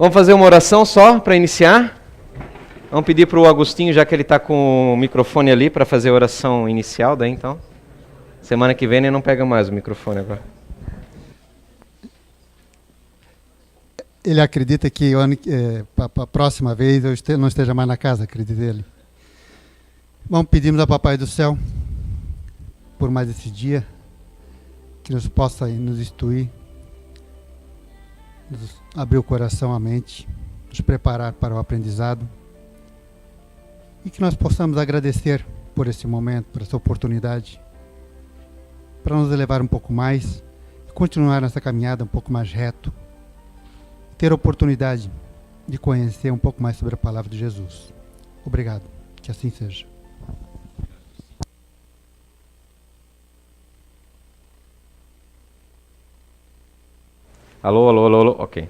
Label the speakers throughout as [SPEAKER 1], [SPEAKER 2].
[SPEAKER 1] Vamos fazer uma oração só para iniciar? Vamos pedir para o Agostinho, já que ele está com o microfone ali, para fazer a oração inicial, daí então. Semana que vem ele não pega mais o microfone agora.
[SPEAKER 2] Ele acredita que a próxima vez eu não esteja mais na casa, acredita ele. Vamos pedimos ao Papai do Céu, por mais esse dia, que nos possa nos instruir, nos abrir o coração, a mente, nos preparar para o aprendizado, e que nós possamos agradecer por esse momento, por essa oportunidade, para nos elevar um pouco mais, e continuar nessa caminhada um pouco mais reto, ter a oportunidade de conhecer um pouco mais sobre a palavra de Jesus. Obrigado, que assim seja.
[SPEAKER 1] Alô, ok.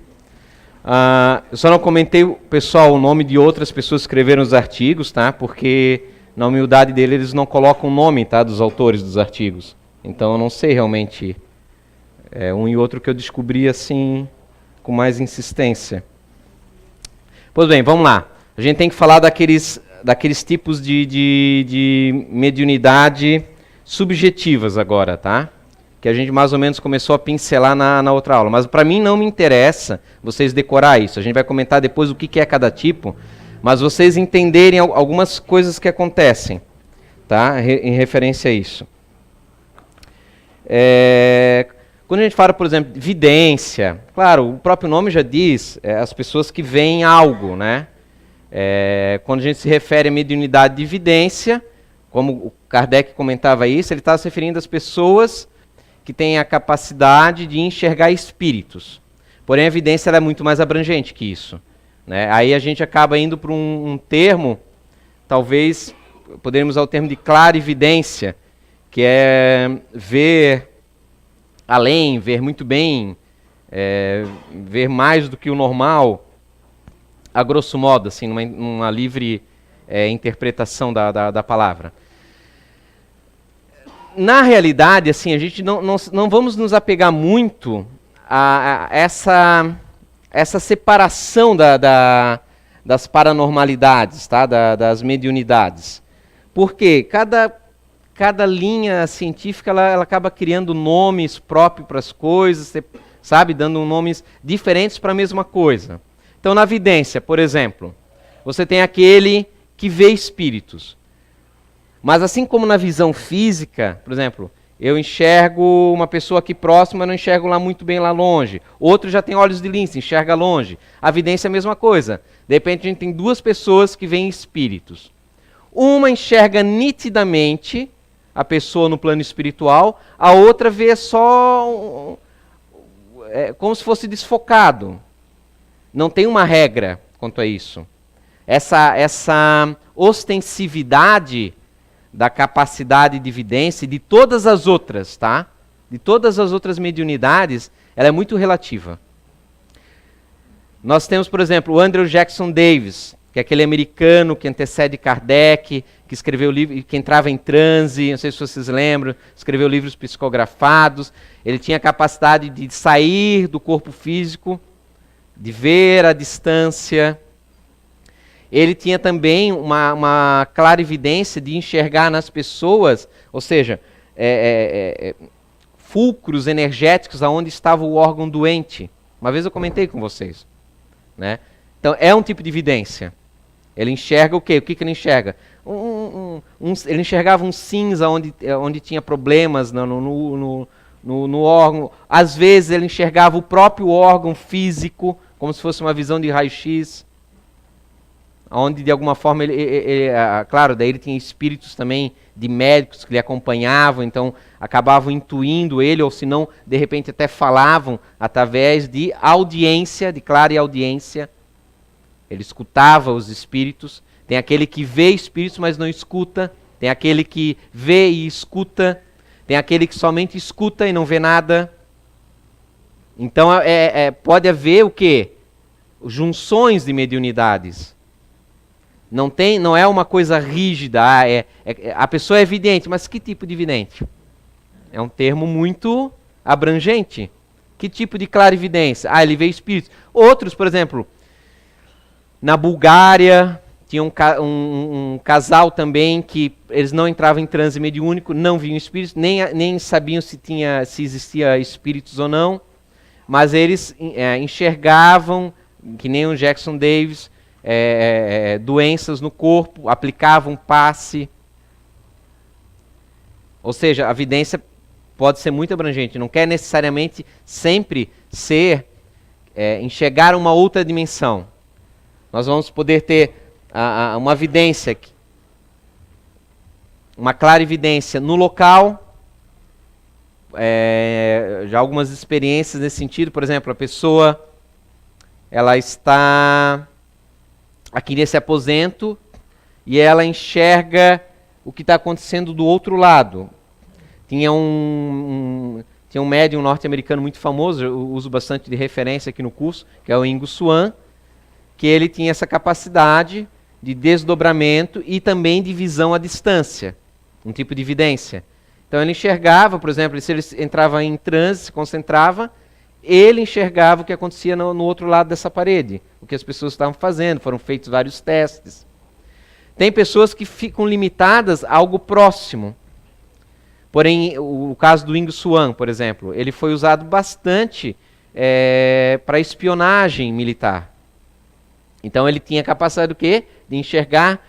[SPEAKER 1] Eu só não comentei, pessoal, o nome de outras pessoas que escreveram os artigos, tá? Porque na humildade dele eles não colocam o nome, tá, dos autores dos artigos. Então eu não sei realmente um e outro que eu descobri assim com mais insistência. Pois bem, vamos lá. A gente tem que falar daqueles tipos de mediunidade subjetivas agora, tá? Que a gente mais ou menos começou a pincelar na outra aula. Mas para mim não me interessa vocês decorar isso. A gente vai comentar depois o que é cada tipo, mas vocês entenderem algumas coisas que acontecem, tá? Em referência a isso. Quando a gente fala, por exemplo, de vidência, claro, o próprio nome já diz, as pessoas que veem algo, né? Quando a gente se refere à mediunidade de vidência, como o Kardec comentava isso, ele está se referindo às pessoas que têm a capacidade de enxergar espíritos. Porém, a evidência ela é muito mais abrangente que isso, né? Aí a gente acaba indo para um termo, talvez poderíamos usar o termo de clarividência, que é ver além, ver muito bem, ver mais do que o normal, a grosso modo, assim, numa livre interpretação da palavra. Na realidade, assim, a gente não vamos nos apegar muito a essa separação das paranormalidades, tá? Das mediunidades. Porque cada linha científica ela acaba criando nomes próprios para as coisas, sabe? Dando nomes diferentes para a mesma coisa. Então, na vidência, por exemplo, você tem aquele que vê espíritos. Mas assim como na visão física, por exemplo, eu enxergo uma pessoa aqui próxima, mas não enxergo lá muito bem lá longe. Outro já tem olhos de lince, enxerga longe. A vidência é a mesma coisa. De repente a gente tem duas pessoas que veem espíritos. Uma enxerga nitidamente a pessoa no plano espiritual, a outra vê só como se fosse desfocado. Não tem uma regra quanto a isso. Essa ostensividade da capacidade de vidência de todas as outras, tá? De todas as outras mediunidades, ela é muito relativa. Nós temos, por exemplo, o Andrew Jackson Davis, que é aquele americano que antecede Kardec, que escreveu o livro, que entrava em transe, não sei se vocês lembram, escreveu livros psicografados. Ele tinha a capacidade de sair do corpo físico, de ver a distância. Ele tinha também uma clarividência de enxergar nas pessoas, ou seja, fulcros energéticos aonde estava o órgão doente. Uma vez eu comentei com vocês, né? Então, é um tipo de vidência. Ele enxerga o quê? O que ele enxerga? Ele enxergava um cinza onde tinha problemas no órgão. Às vezes, ele enxergava o próprio órgão físico, como se fosse uma visão de raio-x. Onde de alguma forma, claro, daí ele tinha espíritos também de médicos que lhe acompanhavam, então acabavam intuindo ele, ou se não, de repente até falavam através de audiência, de clara audiência. Ele escutava os espíritos. Tem aquele que vê espíritos, mas não escuta. Tem aquele que vê e escuta. Tem aquele que somente escuta e não vê nada. Então pode haver o quê? Junções de mediunidades. Não é uma coisa rígida, a pessoa é vidente, mas que tipo de vidente? É um termo muito abrangente. Que tipo de clarividência? Ele vê espíritos. Outros, por exemplo, Na Bulgária, tinha um casal também que eles não entravam em transe mediúnico, não viam espíritos, nem sabiam se existia espíritos ou não, mas eles enxergavam, que nem o Jackson Davis, doenças no corpo, aplicavam passe. Ou seja, a vidência pode ser muito abrangente, não quer necessariamente sempre ser enxergar uma outra dimensão. Nós vamos poder ter uma vidência, uma clarividência no local, já algumas experiências nesse sentido. Por exemplo, a pessoa ela está aqui nesse aposento e ela enxerga o que está acontecendo do outro lado. Tinha um médium norte-americano muito famoso, eu uso bastante de referência aqui no curso, que é o Ingo Swann, que ele tinha essa capacidade de desdobramento e também de visão à distância, um tipo de vidência. Então ele enxergava, por exemplo, se ele entrava em transe, se concentrava, ele enxergava o que acontecia no outro lado dessa parede, o que as pessoas estavam fazendo, foram feitos vários testes. Tem pessoas que ficam limitadas a algo próximo. Porém, o caso do Ingo Swann, por exemplo, ele foi usado bastante para espionagem militar. Então ele tinha capacidade do quê? De enxergar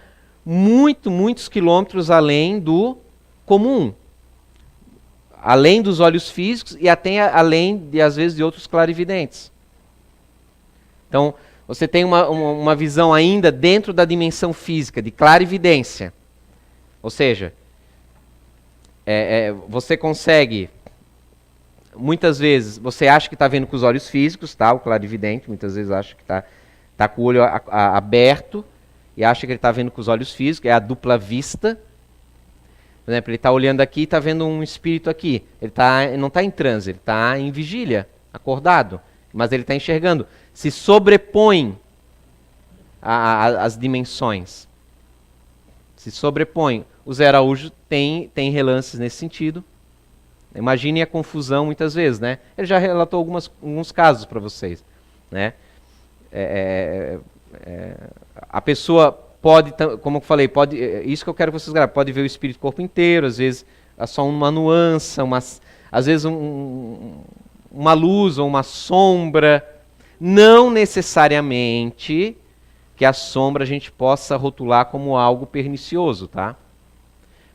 [SPEAKER 1] muitos quilômetros além do comum. Além dos olhos físicos e até além, às vezes, de outros clarividentes. Então, você tem uma visão ainda dentro da dimensão física, de clarividência. Ou seja, você consegue, muitas vezes, você acha que está vendo com os olhos físicos, tá? O clarividente muitas vezes acha que está com o olho aberto e acha que ele está vendo com os olhos físicos, é a dupla vista. Por exemplo, ele está olhando aqui e está vendo um espírito aqui. Ele não está em transe, ele está em vigília, acordado, mas ele está enxergando. Se sobrepõe as dimensões. Se sobrepõe. O Zé Araújo tem relances nesse sentido. Imagine a confusão muitas vezes, né? Ele já relatou alguns casos para vocês, né? A pessoa pode, como eu falei, isso que eu quero que vocês gravem, pode ver o espírito corpo inteiro, às vezes é só uma nuance, às vezes uma luz ou uma sombra. Não necessariamente que a sombra a gente possa rotular como algo pernicioso, tá?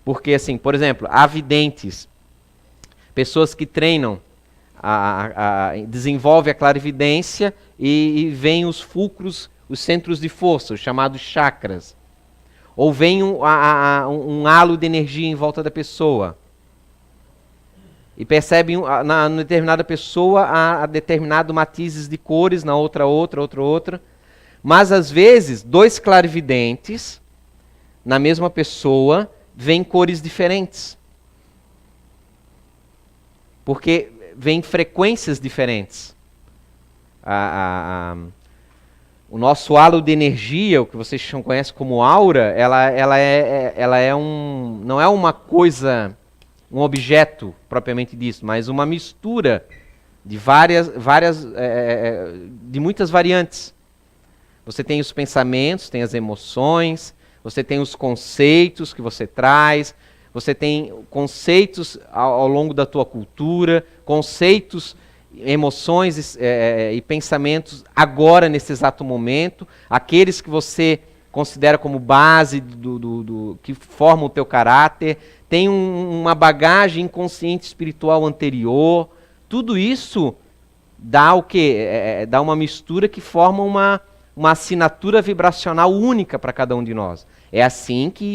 [SPEAKER 1] Porque, assim, por exemplo, há videntes, pessoas que treinam, desenvolvem a clarividência e veem os fulcros, os centros de força, os chamados chakras. Ou vem um halo de energia em volta da pessoa. E percebem na determinada pessoa a determinado matizes de cores, na outra. Mas, às vezes, dois clarividentes, na mesma pessoa, veem cores diferentes. Porque vêm frequências diferentes. O nosso halo de energia, o que vocês conhecem como aura, não é uma coisa, um objeto propriamente disso, mas uma mistura de de muitas variantes. Você tem os pensamentos, tem as emoções, você tem os conceitos que você traz, você tem conceitos ao longo da tua cultura, conceitos, emoções e pensamentos agora, nesse exato momento, aqueles que você considera como base que formam o teu caráter, tem uma bagagem inconsciente espiritual anterior. Tudo isso dá o quê? Dá uma mistura que forma uma assinatura vibracional única para cada um de nós. É assim que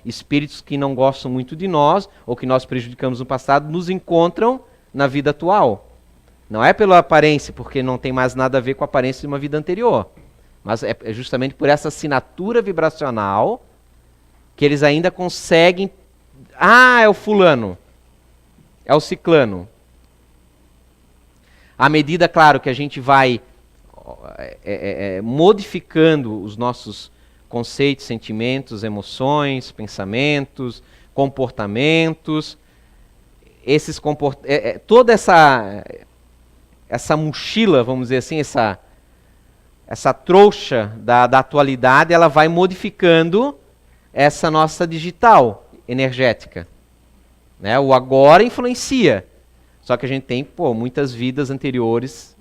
[SPEAKER 1] espíritos que não gostam muito de nós, ou que nós prejudicamos no passado, nos encontram na vida atual. Não é pela aparência, porque não tem mais nada a ver com a aparência de uma vida anterior. Mas é justamente por essa assinatura vibracional que eles ainda conseguem... Ah, é o fulano. É o ciclano. À medida, claro, que a gente vai modificando os nossos conceitos, sentimentos, emoções, pensamentos, comportamentos, toda essa mochila, vamos dizer assim, essa trouxa da atualidade, ela vai modificando essa nossa digital energética. Né? O agora influencia. Só que a gente tem muitas vidas anteriores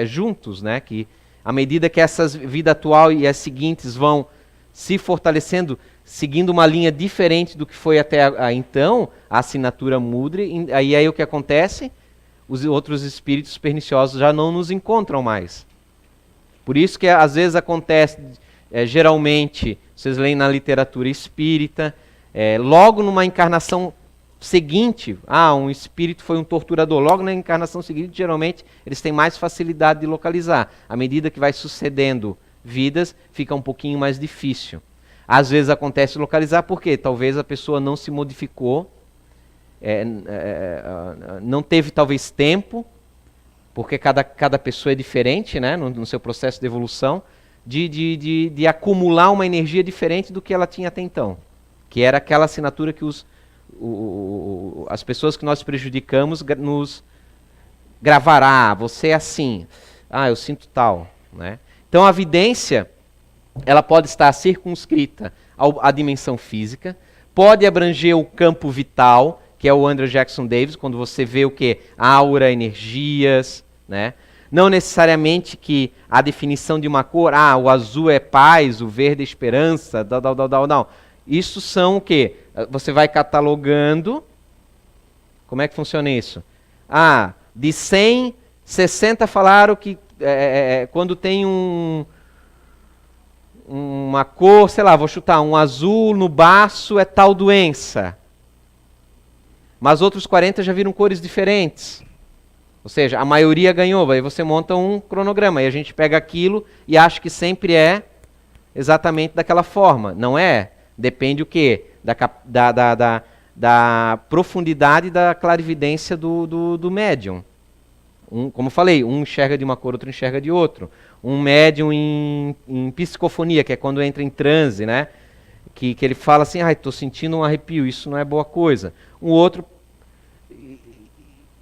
[SPEAKER 1] juntos, né? Que à medida que essa vida atual e as seguintes vão se fortalecendo, seguindo uma linha diferente do que foi até então, a assinatura muda, e aí o que acontece? Os outros espíritos perniciosos já não nos encontram mais. Por isso que às vezes acontece, geralmente, vocês leem na literatura espírita, logo numa encarnação seguinte, um espírito foi um torturador, logo na encarnação seguinte, geralmente, eles têm mais facilidade de localizar. À medida que vai sucedendo vidas, fica um pouquinho mais difícil. Às vezes acontece localizar porque talvez a pessoa não se modificou, não teve talvez tempo, porque cada pessoa é diferente, né, no seu processo de evolução, de acumular uma energia diferente do que ela tinha até então, que era aquela assinatura que as pessoas que nós prejudicamos nos gravará, você é assim, eu sinto tal, né? Então a vidência, ela pode estar circunscrita à dimensão física, pode abranger o campo vital, que é o Andrew Jackson Davis, quando você vê o que? Aura, energias, né? Não necessariamente que a definição de uma cor, o azul é paz, o verde é esperança, não. Isso são o quê? Você vai catalogando. Como é que funciona isso? De 100, 60 falaram que quando tem uma cor, sei lá, vou chutar, um azul no baço é tal doença. Mas outros 40 já viram cores diferentes. Ou seja, a maioria ganhou. Aí você monta um cronograma e a gente pega aquilo e acha que sempre é exatamente daquela forma. Não é. Depende o quê? Da profundidade da clarividência do médium. Como eu falei, um enxerga de uma cor, outro enxerga de outro. Um médium em psicofonia, que é quando entra em transe, né? Que ele fala assim, estou sentindo um arrepio, isso não é boa coisa. Um outro,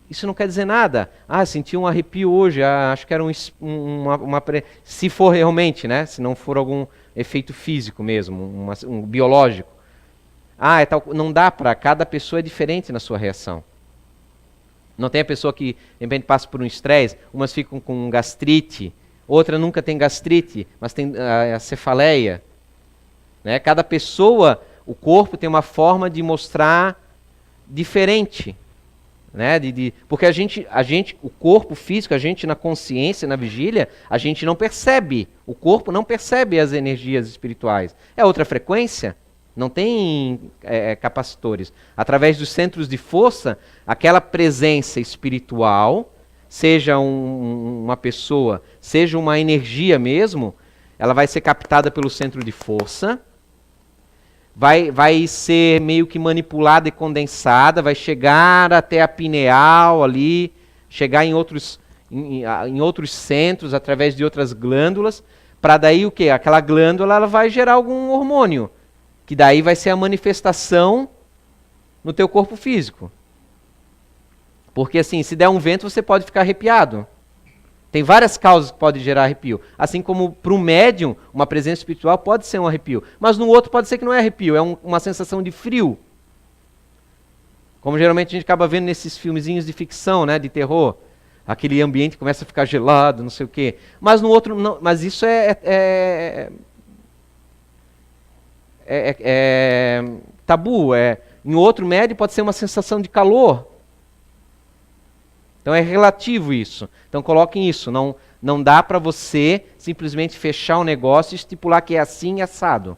[SPEAKER 1] isso não quer dizer nada. Senti um arrepio hoje, acho que era se for realmente, né? Se não for algum efeito físico mesmo, um biológico. Não dá para, cada pessoa é diferente na sua reação. Não tem a pessoa que, de repente, passa por um estresse, umas ficam com gastrite, outra nunca tem gastrite, mas tem a cefaleia. Né? Cada pessoa, o corpo tem uma forma de mostrar diferente. Né? Porque a gente, o corpo físico, a gente na consciência, na vigília, a gente não percebe. O corpo não percebe as energias espirituais. É outra frequência. Não tem capacitores. Através dos centros de força, aquela presença espiritual, seja uma pessoa, seja uma energia mesmo, ela vai ser captada pelo centro de força, vai ser meio que manipulada e condensada, vai chegar até a pineal ali, chegar em outros centros, através de outras glândulas, para daí o quê? Aquela glândula ela vai gerar algum hormônio, que daí vai ser a manifestação no teu corpo físico. Porque assim, se der um vento, você pode ficar arrepiado. Tem várias causas que podem gerar arrepio. Assim como para um médium, uma presença espiritual pode ser um arrepio. Mas no outro pode ser que não é arrepio, é uma sensação de frio. Como geralmente a gente acaba vendo nesses filmezinhos de ficção, né, de terror. Aquele ambiente começa a ficar gelado, não sei o quê. Mas no outro, não, mas isso é tabu. Em outro médio pode ser uma sensação de calor. Então é relativo isso. Então coloquem isso. Não dá para você simplesmente fechar um negócio e estipular que é assim e assado.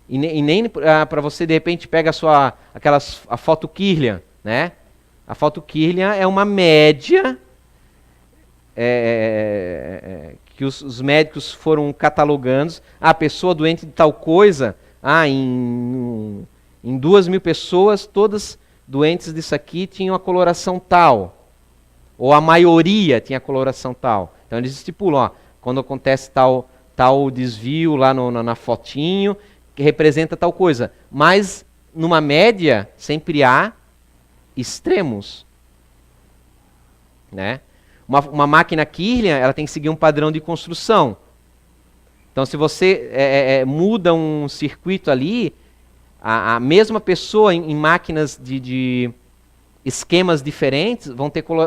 [SPEAKER 1] E nem para você, de repente, pega a foto Kirlian, né? A foto Kirlian é uma média que os médicos foram catalogando. A pessoa doente de tal coisa, em 2.000 pessoas, todas doentes disso aqui tinham a coloração tal. Ou a maioria tinha a coloração tal. Então eles estipulam, quando acontece tal desvio lá na fotinho, que representa tal coisa. Mas, numa média, sempre há extremos. Né? Uma máquina Kirlian, ela tem que seguir um padrão de construção. Então, se você muda um circuito ali, a mesma pessoa em máquinas de esquemas diferentes,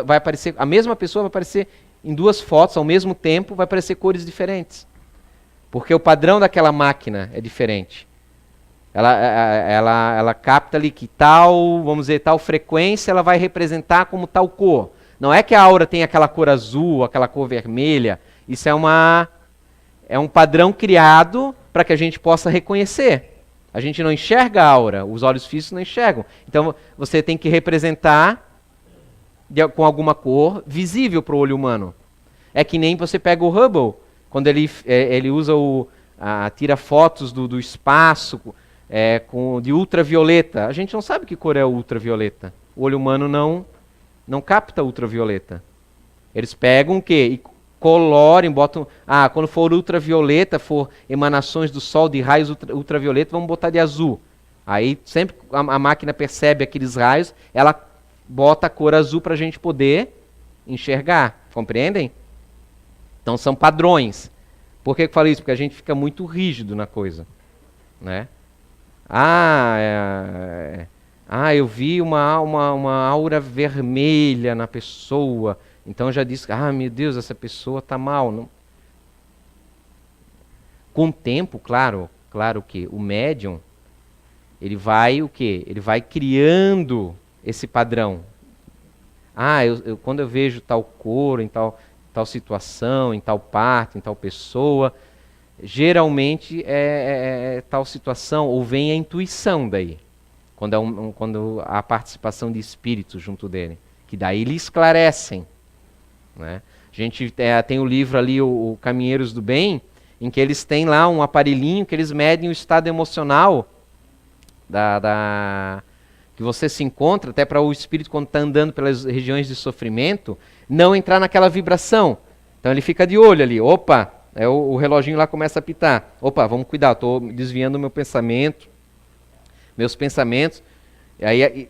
[SPEAKER 1] vai aparecer, a mesma pessoa vai aparecer em duas fotos ao mesmo tempo, vai aparecer cores diferentes. Porque o padrão daquela máquina é diferente. Ela capta ali que vamos dizer, tal frequência, ela vai representar como tal cor. Não é que a aura tem aquela cor azul, aquela cor vermelha. Isso é um padrão criado para que a gente possa reconhecer. A gente não enxerga a aura, os olhos físicos não enxergam. Então você tem que representar com alguma cor visível para o olho humano. É que nem você pega o Hubble, quando ele usa tira fotos do espaço de ultravioleta. A gente não sabe que cor é o ultravioleta. O olho humano não capta ultravioleta. Eles pegam o quê? E colorem, botam... quando for ultravioleta, for emanações do Sol de raios ultravioleta, vamos botar de azul. Aí, sempre a máquina percebe aqueles raios, ela bota a cor azul para a gente poder enxergar. Compreendem? Então, são padrões. Por que eu falo isso? Porque a gente fica muito rígido na coisa. Né? Eu vi uma aura vermelha na pessoa... Então já disse, meu Deus, essa pessoa está mal. Não. Com o tempo, claro que o médium, ele vai o quê? Ele vai criando esse padrão. Quando eu vejo tal cor, em tal situação, em tal parte, em tal pessoa, geralmente é tal situação, ou vem a intuição daí, quando há a participação de espíritos junto dele, que daí lhe esclarecem. Né? A gente tem o livro ali, o Caminheiros do Bem, em que eles têm lá um aparelhinho que eles medem o estado emocional que você se encontra, até para o espírito, quando está andando pelas regiões de sofrimento, não entrar naquela vibração. Então ele fica de olho ali. Opa, o reloginho lá começa a apitar. Opa, vamos cuidar, estou desviando meus pensamentos.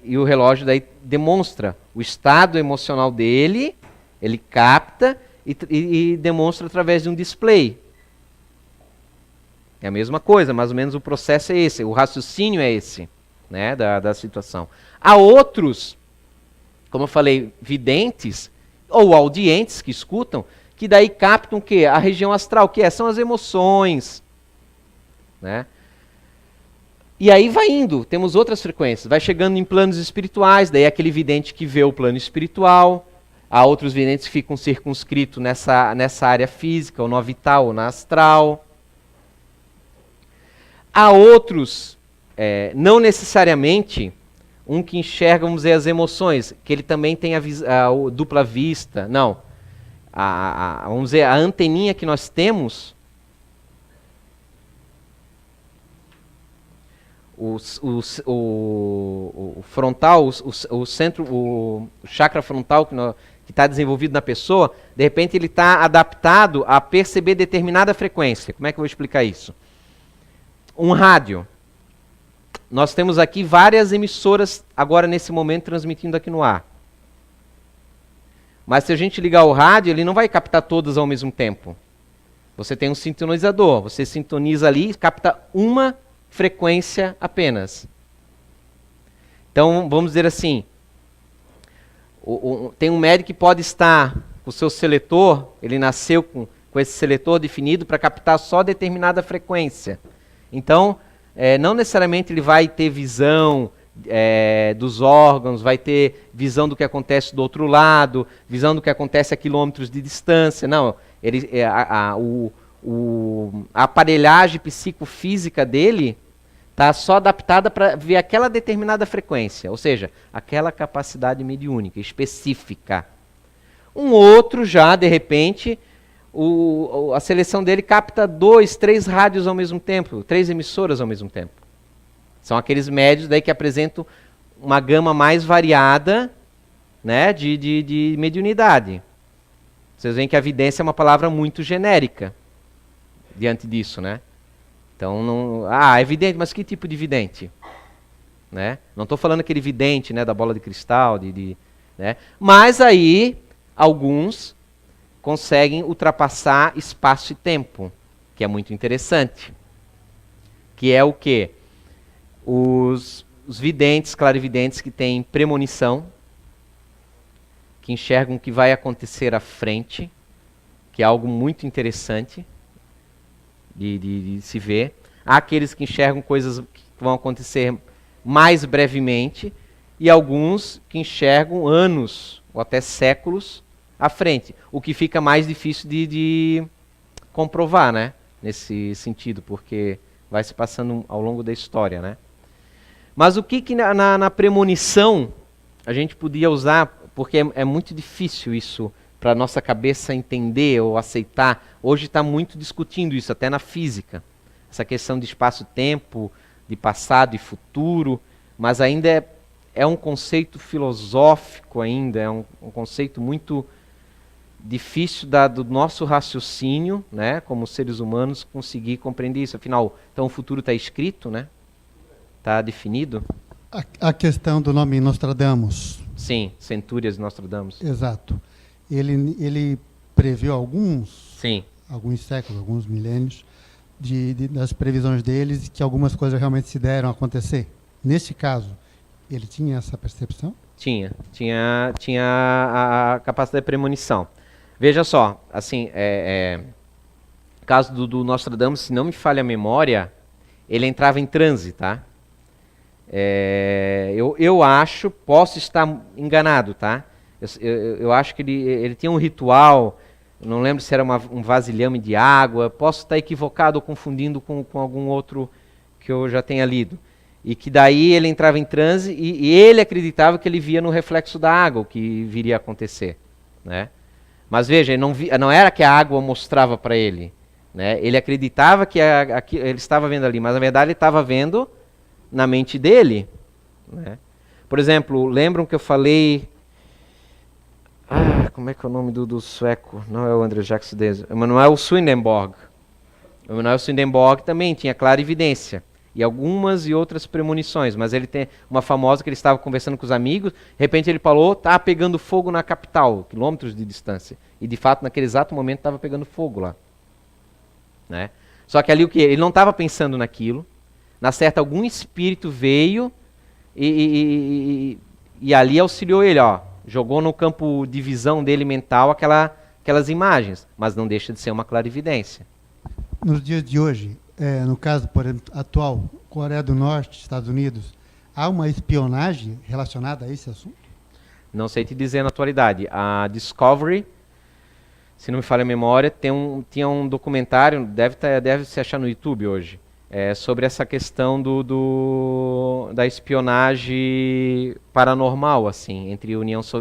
[SPEAKER 1] E o relógio daí demonstra o estado emocional dele. Ele capta e demonstra através de um display. É a mesma coisa, mais ou menos o processo é esse, o raciocínio é esse, né, da situação. Há outros, como eu falei, videntes ou audientes que escutam, que daí captam o quê? A região astral, que são as emoções. Né? E aí vai indo, temos outras frequências, vai chegando em planos espirituais, daí é aquele vidente que vê o plano espiritual. Há outros videntes que ficam circunscritos nessa área física, ou no vital, ou na astral. Há outros, não necessariamente, um que enxerga, vamos dizer, as emoções, que ele também tem a dupla vista. Não. Vamos dizer, a anteninha que nós temos, o frontal, o centro, o chakra frontal que está desenvolvido na pessoa, de repente ele está adaptado a perceber determinada frequência. Como é que eu vou explicar isso? Um rádio. Nós temos aqui várias emissoras agora nesse momento transmitindo aqui no ar. Mas se a gente ligar o rádio, ele não vai captar todas ao mesmo tempo. Você tem um sintonizador, você sintoniza ali e capta uma frequência apenas. Então, vamos dizer assim, tem um médico que pode estar com o seu seletor, ele nasceu com esse seletor definido para captar só determinada frequência. Então, não necessariamente ele vai ter visão dos órgãos, vai ter visão do que acontece do outro lado, visão do que acontece a quilômetros de distância. Não, a aparelhagem psicofísica dele está só adaptada para ver aquela determinada frequência, ou seja, aquela capacidade mediúnica específica. Um outro já, de repente, a seleção dele capta 2, 3 rádios ao mesmo tempo, 3 emissoras ao mesmo tempo. São aqueles médios daí que apresentam uma gama mais variada, né, de mediunidade. Vocês veem que a vidência é uma palavra muito genérica diante disso, né? Então, é vidente, mas que tipo de vidente? Né? Não estou falando aquele vidente, né, da bola de cristal, né? Mas aí, alguns conseguem ultrapassar espaço e tempo, que é muito interessante. Que é o quê? Os videntes, clarividentes que têm premonição, que enxergam o que vai acontecer à frente, que é algo muito interessante de se ver. Há aqueles que enxergam coisas que vão acontecer mais brevemente, e alguns que enxergam anos ou até séculos à frente, o que fica mais difícil de comprovar, né? Nesse sentido, porque vai se passando ao longo da história, né? Mas o que na premonição a gente podia usar, porque é muito difícil isso para a nossa cabeça entender ou aceitar. Hoje está muito discutindo isso, até na física. Essa questão de espaço-tempo, de passado e futuro, mas ainda é um conceito filosófico ainda, é um conceito muito difícil do nosso raciocínio, né, como seres humanos, conseguir compreender isso. Afinal, então o futuro está escrito, né? Está definido?
[SPEAKER 2] A questão do nome Nostradamus.
[SPEAKER 1] Sim, Centúrias Nostradamus.
[SPEAKER 2] Exato. Ele previu alguns séculos, alguns milênios, das previsões deles, que algumas coisas realmente se deram a acontecer. Neste caso, ele tinha essa percepção?
[SPEAKER 1] Tinha a capacidade de premonição. Veja só, assim, no caso do Nostradamus, se não me falha a memória, ele entrava em transe, tá? Eu acho, posso estar enganado, tá? Eu acho que ele tinha um ritual, não lembro se era um vasilhame de água, posso estar equivocado ou confundindo com algum outro que eu já tenha lido. E que daí ele entrava em transe e ele acreditava que ele via no reflexo da água o que viria a acontecer, né? Mas veja, ele não era que a água mostrava para ele, né? Ele acreditava que ele estava vendo ali, mas na verdade ele estava vendo na mente dele, né? Por exemplo, lembram que eu falei... como é que é o nome do sueco? Não é o André Jacques Dez, Emanuel Swedenborg. O Emanuel Swedenborg também tinha clarividência e algumas e outras premonições, mas ele tem uma famosa que ele estava conversando com os amigos, de repente ele falou, tá pegando fogo na capital, quilômetros de distância. E de fato, naquele exato momento, estava pegando fogo lá, né? Só que ali o que? Ele não estava pensando naquilo. Na certa, algum espírito veio e ali auxiliou ele, ó, jogou no campo de visão dele mental aquelas imagens, mas não deixa de ser uma clarividência.
[SPEAKER 2] Nos dias de hoje, no caso, por exemplo, atual, Coreia do Norte, Estados Unidos, há uma espionagem relacionada a esse assunto?
[SPEAKER 1] Não sei te dizer na atualidade. A Discovery, se não me falha a memória, tinha um documentário, deve se achar no YouTube hoje, sobre essa questão da espionagem paranormal, assim, entre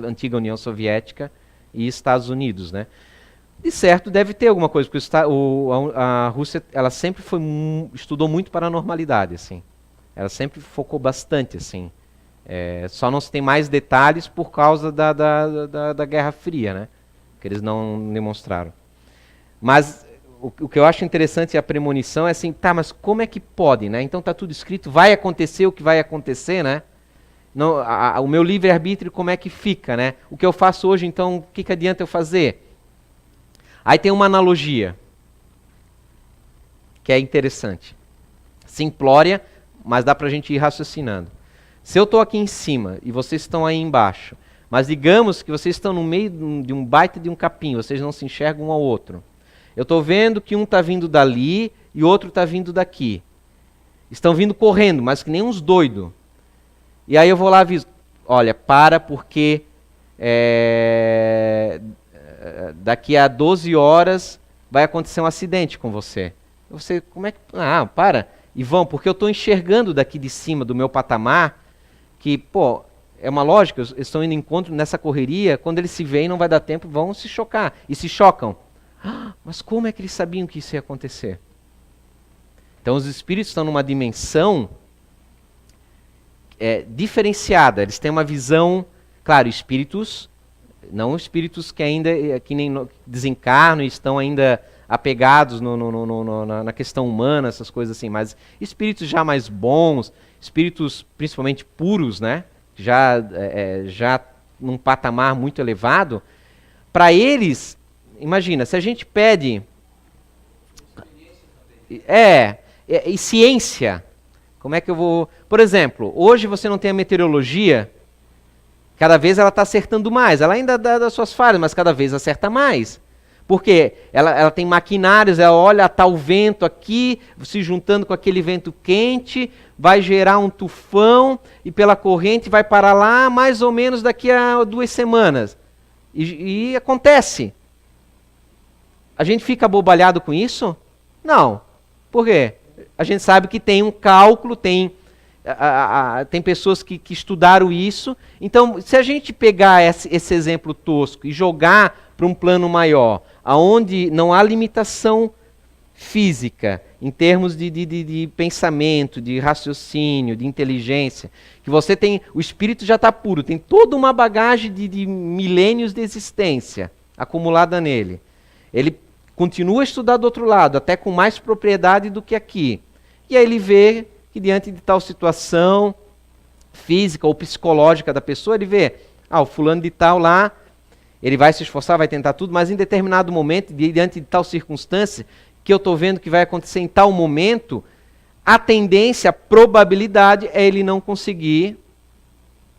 [SPEAKER 1] antiga União Soviética e Estados Unidos, né? De certo, deve ter alguma coisa, porque a Rússia, ela sempre estudou muito paranormalidade, assim. Ela sempre focou bastante, assim. Só não se tem mais detalhes por causa da Guerra Fria, né? Que eles não demonstraram. Mas o que eu acho interessante é a premonição, é assim, tá, mas como é que pode, né? Então tá tudo escrito, vai acontecer o que vai acontecer, né? Não, o meu livre-arbítrio, como é que fica, né? O que eu faço hoje, então, o que adianta eu fazer? Aí tem uma analogia, que é interessante. Simplória, mas dá pra gente ir raciocinando. Se eu estou aqui em cima e vocês estão aí embaixo, mas digamos que vocês estão no meio de um baita de um capim, vocês não se enxergam um ao outro. Eu estou vendo que um está vindo dali e o outro está vindo daqui. Estão vindo correndo, mas que nem uns doidos. E aí eu vou lá e aviso, olha, para porque daqui a 12 horas vai acontecer um acidente com você. Você, como é que... para. E vão, porque eu estou enxergando daqui de cima do meu patamar que, pô, é uma lógica, eles estão indo em encontro nessa correria, quando eles se veem não vai dar tempo, vão se chocar. E se chocam. Mas como é que eles sabiam que isso ia acontecer? Então os espíritos estão numa dimensão diferenciada, eles têm uma visão, claro, espíritos, não espíritos que ainda que nem desencarnam e estão ainda apegados na questão humana, essas coisas assim, mas espíritos já mais bons, espíritos principalmente puros, né? Já num patamar muito elevado, para eles imagina, se a gente pede... E ciência, como é que eu vou... Por exemplo, hoje você não tem a meteorologia, cada vez ela está acertando mais, ela ainda dá das suas falhas, mas cada vez acerta mais. Porque ela tem maquinários, ela olha, está o vento aqui, se juntando com aquele vento quente, vai gerar um tufão, e pela corrente vai parar lá mais ou menos daqui a 2 semanas. E acontece. A gente fica abobalhado com isso? Não. Por quê? A gente sabe que tem um cálculo, tem pessoas que estudaram isso. Então, se a gente pegar esse exemplo tosco e jogar para um plano maior, aonde não há limitação física, em termos de pensamento, de raciocínio, de inteligência, que você tem, o espírito já está puro, tem toda uma bagagem de milênios de existência acumulada nele. Ele continua a estudar do outro lado, até com mais propriedade do que aqui. E aí ele vê que diante de tal situação física ou psicológica da pessoa, ele vê, o fulano de tal lá, ele vai se esforçar, vai tentar tudo, mas em determinado momento, diante de tal circunstância, que eu estou vendo que vai acontecer em tal momento, a tendência, a probabilidade é ele não conseguir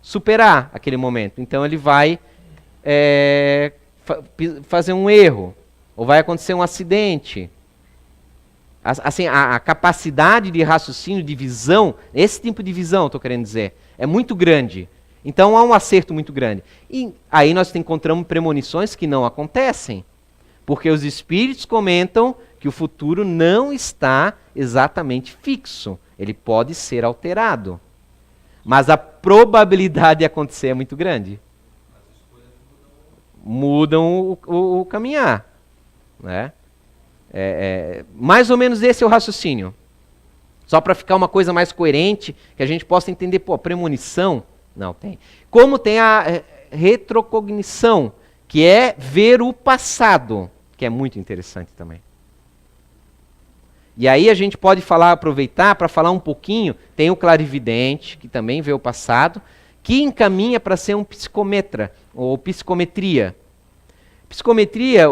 [SPEAKER 1] superar aquele momento. Então ele vai fazer um erro, ou vai acontecer um acidente. Assim, a capacidade de raciocínio, de visão, esse tipo de visão, estou querendo dizer, é muito grande. Então há um acerto muito grande. E aí nós encontramos premonições que não acontecem. Porque os espíritos comentam que o futuro não está exatamente fixo. Ele pode ser alterado. Mas a probabilidade de acontecer é muito grande. Mudam o caminhar. Né? Mais ou menos esse é o raciocínio. Só para ficar uma coisa mais coerente, que a gente possa entender, premonição... Não tem. Como tem a retrocognição, que é ver o passado, que é muito interessante também. E aí a gente pode aproveitar para falar um pouquinho, tem o clarividente, que também vê o passado, que encaminha para ser um psicometra, ou psicometria. Psicometria,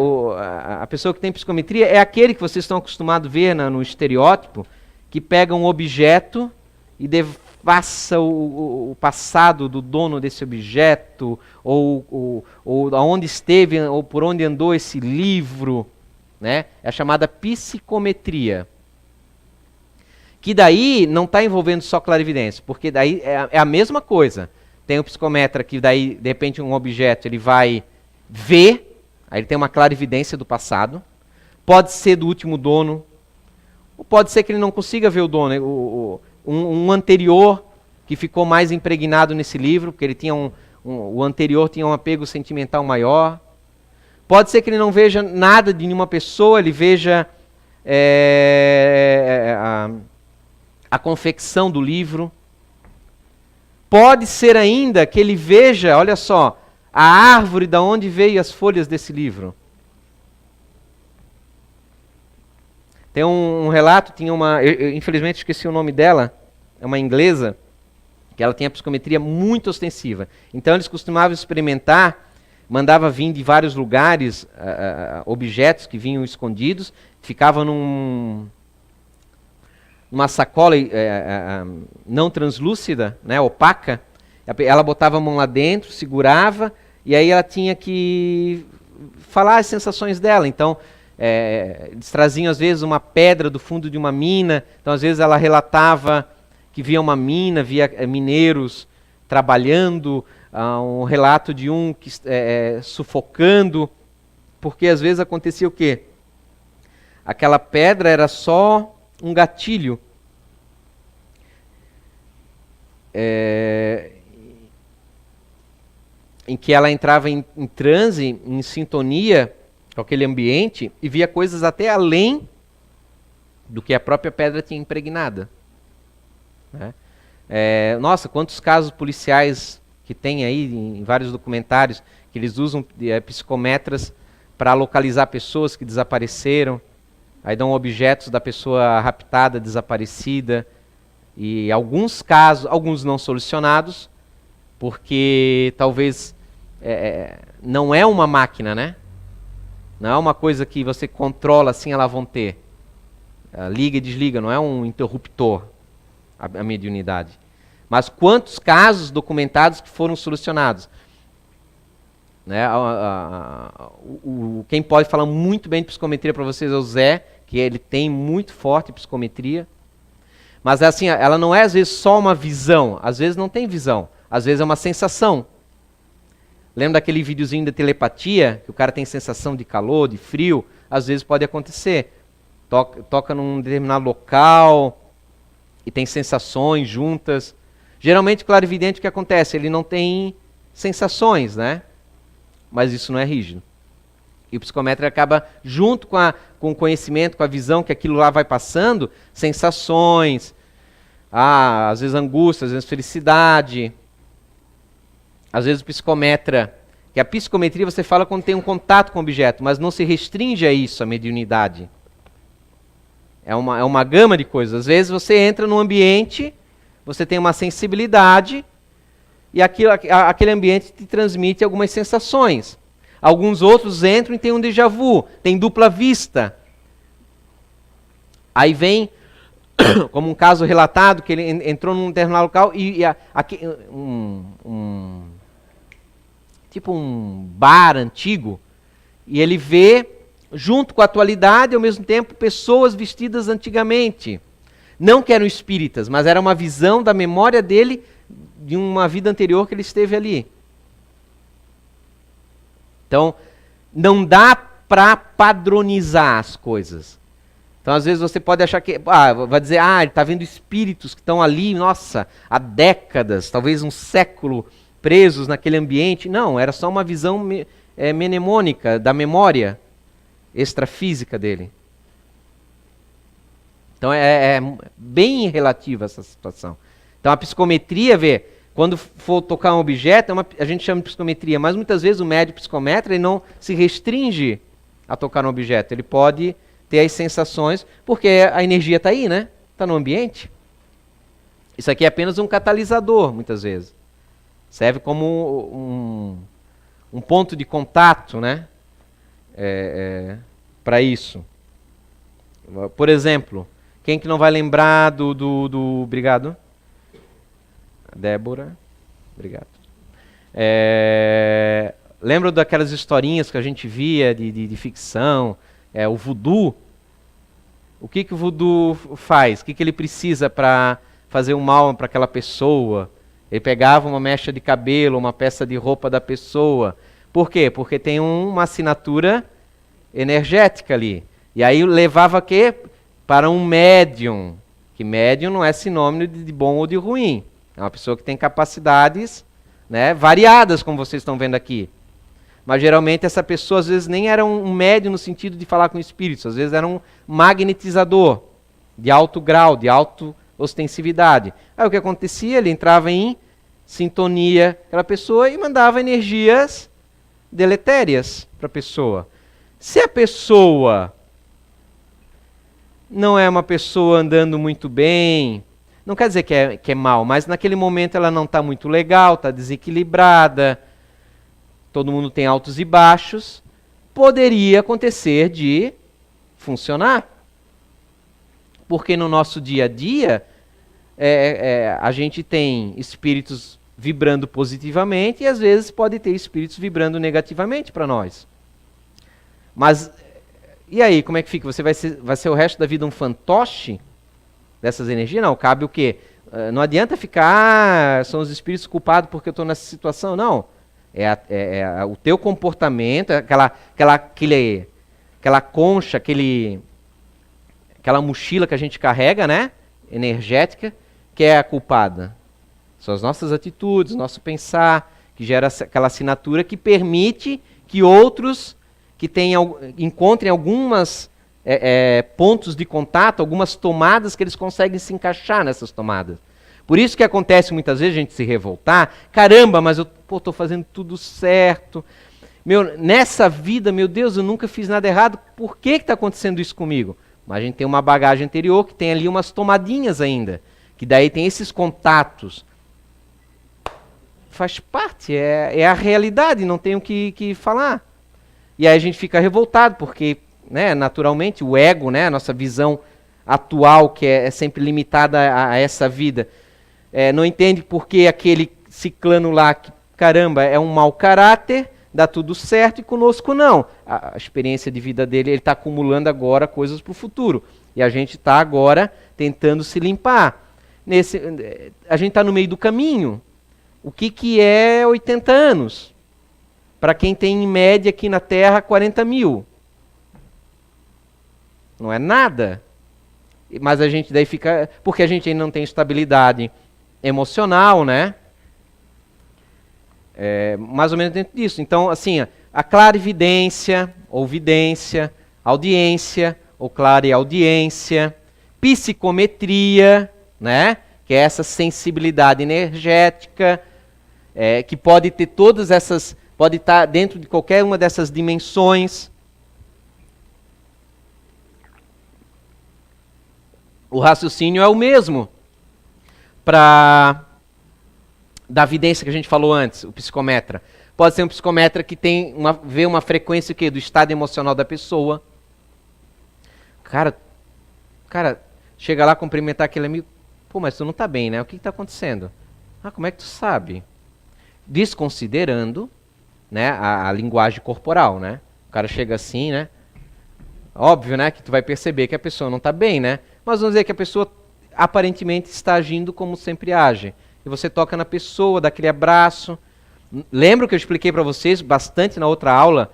[SPEAKER 1] a pessoa que tem psicometria é aquele que vocês estão acostumados a ver no estereótipo, que pega um objeto e passa o passado do dono desse objeto, ou aonde esteve, ou por onde andou esse livro, né? É a chamada psicometria. Que daí não está envolvendo só clarividência, porque daí é a mesma coisa. Tem o psicometra que daí, de repente, um objeto ele vai ver, aí ele tem uma clarividência do passado, pode ser do último dono, ou pode ser que ele não consiga ver o dono, um anterior que ficou mais impregnado nesse livro, porque ele tinha o anterior tinha um apego sentimental maior. Pode ser que ele não veja nada de nenhuma pessoa, ele veja a confecção do livro. Pode ser ainda que ele veja, olha só, a árvore da onde veio as folhas desse livro. Tem um relato, tinha eu infelizmente esqueci o nome dela, é uma inglesa, que ela tinha psicometria muito ostensiva. Então eles costumavam experimentar, mandava vir de vários lugares objetos que vinham escondidos, ficavam numa sacola não translúcida, né, opaca. Ela botava a mão lá dentro, segurava, e aí ela tinha que falar as sensações dela. Então, eles traziam às vezes uma pedra do fundo de uma mina, então às vezes ela relatava que via uma mina, via mineiros trabalhando, um relato de um que sufocando, porque às vezes acontecia o quê? Aquela pedra era só um gatilho. Em que ela entrava em transe, em sintonia com aquele ambiente e via coisas até além do que a própria pedra tinha impregnada. Né? Nossa, quantos casos policiais que tem aí em vários documentários que eles usam psicometras para localizar pessoas que desapareceram, aí dão objetos da pessoa raptada, desaparecida, e alguns casos, alguns não solucionados, porque talvez não é uma máquina, né? Não é uma coisa que você controla assim, ela vão ter. Liga e desliga, não é um interruptor, a mediunidade. Mas quantos casos documentados que foram solucionados? Né? Quem pode falar muito bem de psicometria para vocês é o Zé, que ele tem muito forte psicometria. Mas assim, ela não é às vezes só uma visão, às vezes não tem visão, às vezes é uma sensação. Lembra daquele videozinho da telepatia, que o cara tem sensação de calor, de frio? Às vezes pode acontecer. Toca num determinado local e tem sensações juntas. Geralmente o clarividente, o que acontece? Ele não tem sensações, né? Mas isso não é rígido. E o psicometra acaba, junto com o conhecimento, com a visão que aquilo lá vai passando, sensações, às vezes angústia, às vezes felicidade. Às vezes o psicometra, que a psicometria você fala quando tem um contato com o objeto, mas não se restringe a isso, a mediunidade. É uma gama de coisas. Às vezes você entra num ambiente, você tem uma sensibilidade, e aquele ambiente te transmite algumas sensações. Alguns outros entram e tem um déjà vu, tem dupla vista. Aí vem, como um caso relatado, que ele entrou num determinado local e tipo um bar antigo, e ele vê, junto com a atualidade, ao mesmo tempo, pessoas vestidas antigamente. Não que eram espíritas, mas era uma visão da memória dele de uma vida anterior que ele esteve ali. Então, não dá para padronizar as coisas. Então, às vezes você pode achar que, vai dizer, ele está vendo espíritos que estão ali, nossa, há décadas, talvez um século, presos naquele ambiente. Não, era só uma visão mnemônica da memória extrafísica dele. Então é bem relativa essa situação. Então a psicometria, quando for tocar um objeto, a gente chama de psicometria, mas muitas vezes o médium psicometra ele não se restringe a tocar um objeto. Ele pode ter as sensações, porque a energia está aí, né? Está no ambiente. Isso aqui é apenas um catalisador, muitas vezes. Serve como um ponto de contato, né? Para isso. Por exemplo, quem que não vai lembrar do obrigado? Débora. Obrigado. Lembra daquelas historinhas que a gente via de ficção? O voodoo. O que o voodoo faz? O que ele precisa para fazer um mal para aquela pessoa? Ele pegava uma mecha de cabelo, uma peça de roupa da pessoa. Por quê? Porque tem uma assinatura energética ali. E aí levava para um médium. Que médium não é sinônimo de bom ou de ruim. É uma pessoa que tem capacidades, né, variadas, como vocês estão vendo aqui. Mas geralmente essa pessoa às vezes nem era um médium no sentido de falar com espíritos. Às vezes era um magnetizador de alto grau, de alta ostensividade. Aí o que acontecia? Ele entrava em sintonia com aquela pessoa e mandava energias deletérias para a pessoa. Se a pessoa não é uma pessoa andando muito bem, não quer dizer que é mal, mas naquele momento ela não está muito legal, está desequilibrada, todo mundo tem altos e baixos, poderia acontecer de funcionar. Porque no nosso dia a dia, a gente tem espíritos vibrando positivamente e às vezes pode ter espíritos vibrando negativamente para nós. Mas, e aí, como é que fica? Você vai ser o resto da vida um fantoche dessas energias? Não, cabe o quê? Não adianta ficar, são os espíritos culpados porque eu estou nessa situação. Não, o teu comportamento, aquela concha, aquela mochila que a gente carrega, né, energética, que é a culpada. São as nossas atitudes, nosso pensar, que gera aquela assinatura que permite que outros que encontrem algumas pontos de contato, algumas tomadas que eles conseguem se encaixar nessas tomadas. Por isso que acontece muitas vezes a gente se revoltar, caramba, mas eu estou fazendo tudo certo. Nessa vida, meu Deus, eu nunca fiz nada errado, por que está acontecendo isso comigo? Mas a gente tem uma bagagem anterior que tem ali umas tomadinhas ainda, que daí tem esses contatos. Faz parte, é a realidade, não tenho o que falar. E aí a gente fica revoltado, porque, né, naturalmente, o ego, né, a nossa visão atual, que é sempre limitada a essa vida, não entende porque aquele ciclano lá, que, caramba, é um mau caráter, dá tudo certo, e conosco não. A experiência de vida dele, ele está acumulando agora coisas para o futuro. E a gente está agora tentando se limpar. A gente está no meio do caminho. O que é 80 anos? Para quem tem em média aqui na Terra 40 mil. Não é nada. Mas a gente daí fica... Porque a gente ainda não tem estabilidade emocional, né? Mais ou menos dentro disso. Então, assim, a clarividência, ou vidência, audiência, ou clareaudiência, psicometria, né? Que é essa sensibilidade energética, que pode ter todas essas... Pode estar dentro de qualquer uma dessas dimensões. O raciocínio é o mesmo da vidência que a gente falou antes, o psicometra. Pode ser um psicometra que vê uma frequência o quê? Do estado emocional da pessoa. Cara, chega lá cumprimentar aquele amigo. Pô, mas tu não está bem, né? O que está acontecendo? Ah, como é que tu sabe? Desconsiderando, né, a linguagem corporal, né? O cara chega assim, né? Óbvio, né, que tu vai perceber que a pessoa não está bem, né? Mas vamos dizer que a pessoa aparentemente está agindo como sempre age. E você toca na pessoa, dá aquele abraço. Lembra que eu expliquei para vocês bastante na outra aula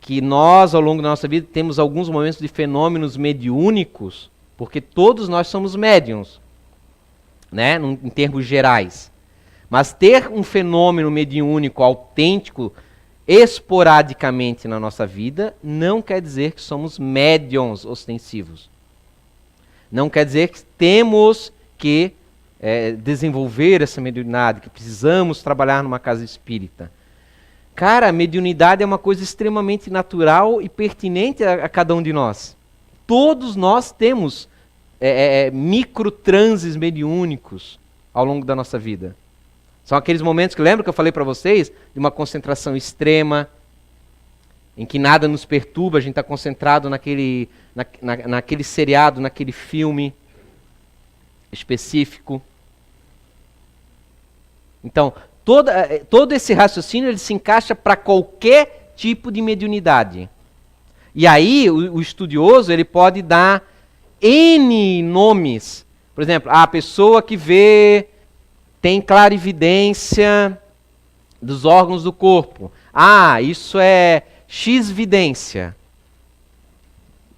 [SPEAKER 1] que nós, ao longo da nossa vida, temos alguns momentos de fenômenos mediúnicos, porque todos nós somos médiums, né, em termos gerais. Mas ter um fenômeno mediúnico autêntico esporadicamente na nossa vida não quer dizer que somos médiums ostensivos. Não quer dizer que temos que desenvolver essa mediunidade, que precisamos trabalhar numa casa espírita. Cara, a mediunidade é uma coisa extremamente natural e pertinente a cada um de nós. Todos nós temos microtranses mediúnicos ao longo da nossa vida. São aqueles momentos que lembra que eu falei para vocês? De uma concentração extrema, em que nada nos perturba, a gente está concentrado naquele seriado, naquele filme específico. Então, todo esse raciocínio ele se encaixa para qualquer tipo de mediunidade. E aí, o estudioso ele pode dar N nomes. Por exemplo, a pessoa que tem clarividência dos órgãos do corpo. Ah, isso é X-vidência.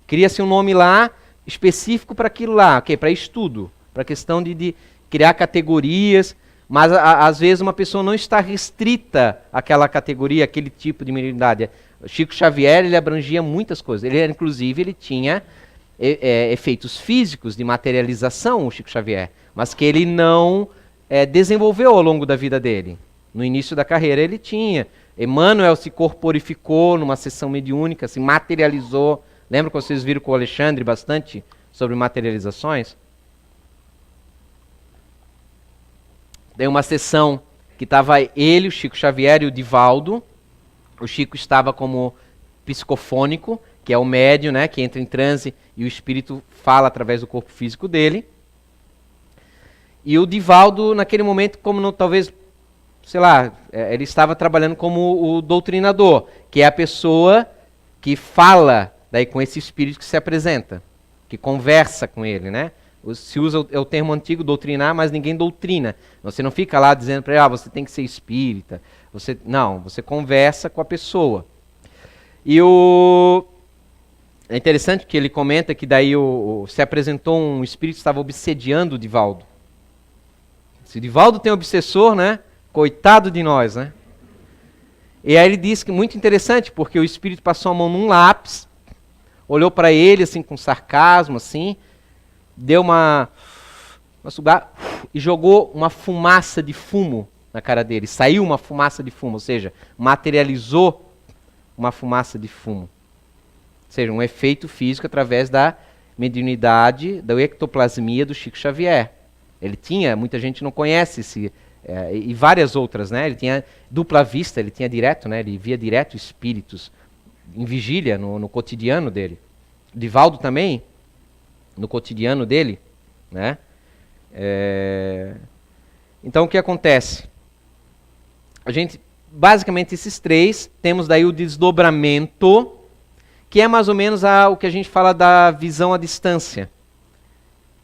[SPEAKER 1] Cria-se um nome lá específico para aquilo lá, okay, para estudo, para a questão de criar categorias, mas às vezes uma pessoa não está restrita àquela categoria, àquele tipo de mediunidade. O Chico Xavier ele abrangia muitas coisas. Inclusive, ele tinha efeitos físicos de materialização, o Chico Xavier, mas que ele não desenvolveu ao longo da vida dele. No início da carreira ele tinha. Emmanuel se corporificou numa sessão mediúnica, se materializou. Lembra que vocês viram com o Alexandre bastante sobre materializações? Tem uma sessão que estava ele, o Chico Xavier e o Divaldo. O Chico estava como psicofônico, que é o médium, né, que entra em transe e o espírito fala através do corpo físico dele. E o Divaldo, naquele momento, talvez, sei lá, ele estava trabalhando como o doutrinador, que é a pessoa que fala daí com esse espírito que se apresenta, que conversa com ele, né? Se usa o termo antigo, doutrinar, mas ninguém doutrina. Você não fica lá dizendo para ele, você tem que ser espírita. Não, você conversa com a pessoa. E é interessante que ele comenta que daí se apresentou um espírito que estava obsediando o Divaldo. Se o Divaldo tem obsessor, né? Coitado de nós, né? E aí ele diz que muito interessante, porque o espírito passou a mão num lápis, olhou para ele assim com sarcasmo, assim, deu uma sugada e jogou uma fumaça de fumo na cara dele. Saiu uma fumaça de fumo, ou seja, materializou uma fumaça de fumo. Ou seja, um efeito físico através da mediunidade, da ectoplasmia do Chico Xavier. Ele tinha, muita gente não conhece e várias outras, né? Ele tinha dupla vista, ele tinha direto, né? Ele via direto espíritos em vigília, no cotidiano dele. Divaldo também, no cotidiano dele, né? Então o que acontece? A gente, basicamente esses três, temos daí o desdobramento, que é mais ou menos o que a gente fala da visão à distância,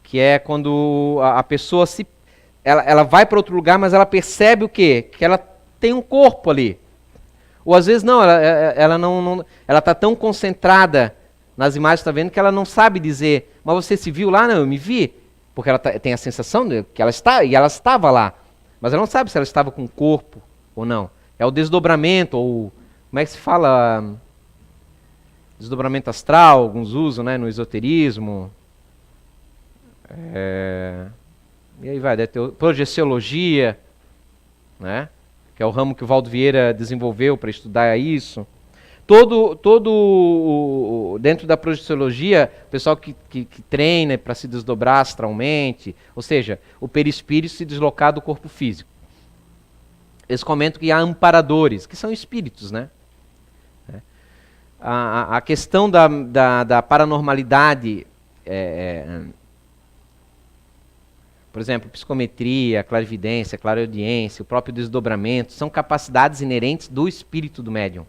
[SPEAKER 1] que é quando a pessoa ela vai para outro lugar, mas ela percebe o quê? Que ela tem um corpo ali. Ou às vezes não, ela está tão concentrada nas imagens que está vendo que ela não sabe dizer, mas você se viu lá? Não, eu me vi. Porque ela tem a sensação de que ela está, e ela estava lá. Mas ela não sabe se ela estava com o corpo ou não. É o desdobramento, ou como é que se fala? Desdobramento astral, alguns usam, né, no esoterismo. E aí vai, deve ter projeciologia, né? Que é o ramo que o Valdo Vieira desenvolveu para estudar isso. Dentro da projeciologia, o pessoal que treina para se desdobrar astralmente, ou seja, o perispírito se deslocar do corpo físico. Eles comentam que há amparadores, que são espíritos, né? A questão da paranormalidade, por exemplo, psicometria, clarividência, clareaudiência, o próprio desdobramento, são capacidades inerentes do espírito do médium.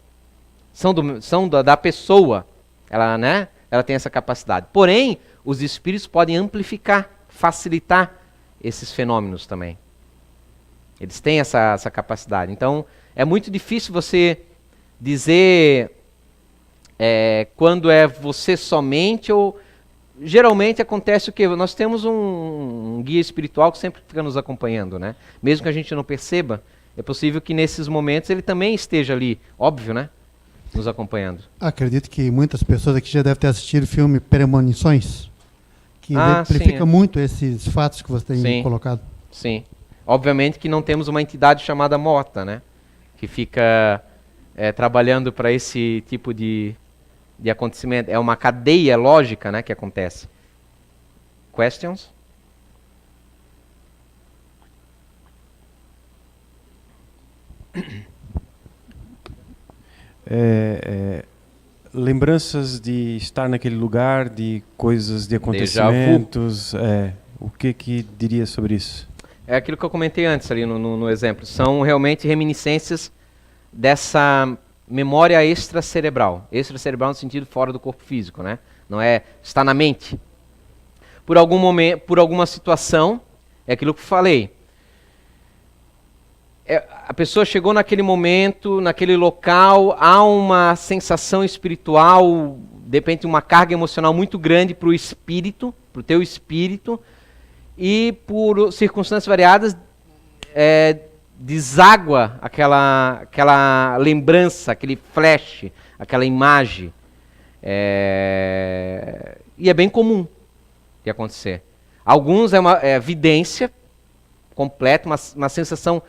[SPEAKER 1] São da pessoa, ela tem essa capacidade. Porém, os espíritos podem amplificar, facilitar esses fenômenos também. Eles têm essa capacidade. Então, é muito difícil você dizer quando é você somente, ou geralmente acontece o quê? Nós temos um guia espiritual que sempre fica nos acompanhando, né? Mesmo que a gente não perceba, é possível que nesses momentos ele também esteja ali, óbvio, né? Nos acompanhando.
[SPEAKER 2] Acredito que muitas pessoas aqui já devem ter assistido o filme Premonições, que exemplifica muito esses fatos que você tem colocado.
[SPEAKER 1] Sim. Obviamente que não temos uma entidade chamada morta, né? Que fica trabalhando para esse tipo de acontecimento. É uma cadeia lógica, né, que acontece. Questions?
[SPEAKER 3] Lembranças de estar naquele lugar, de coisas, de acontecimentos. O que diria sobre isso?
[SPEAKER 1] É aquilo que eu comentei antes ali no exemplo. São realmente reminiscências dessa memória extracerebral. Extracerebral no sentido fora do corpo físico, né? Não está na mente. Por algum momento, por alguma situação, é aquilo que eu falei. A pessoa chegou naquele momento, naquele local, há uma sensação espiritual, de repente uma carga emocional muito grande para o espírito, para o teu espírito, e por circunstâncias variadas deságua aquela lembrança, aquele flash, aquela imagem. E é bem comum de acontecer. Alguns é uma vidência completa, uma sensação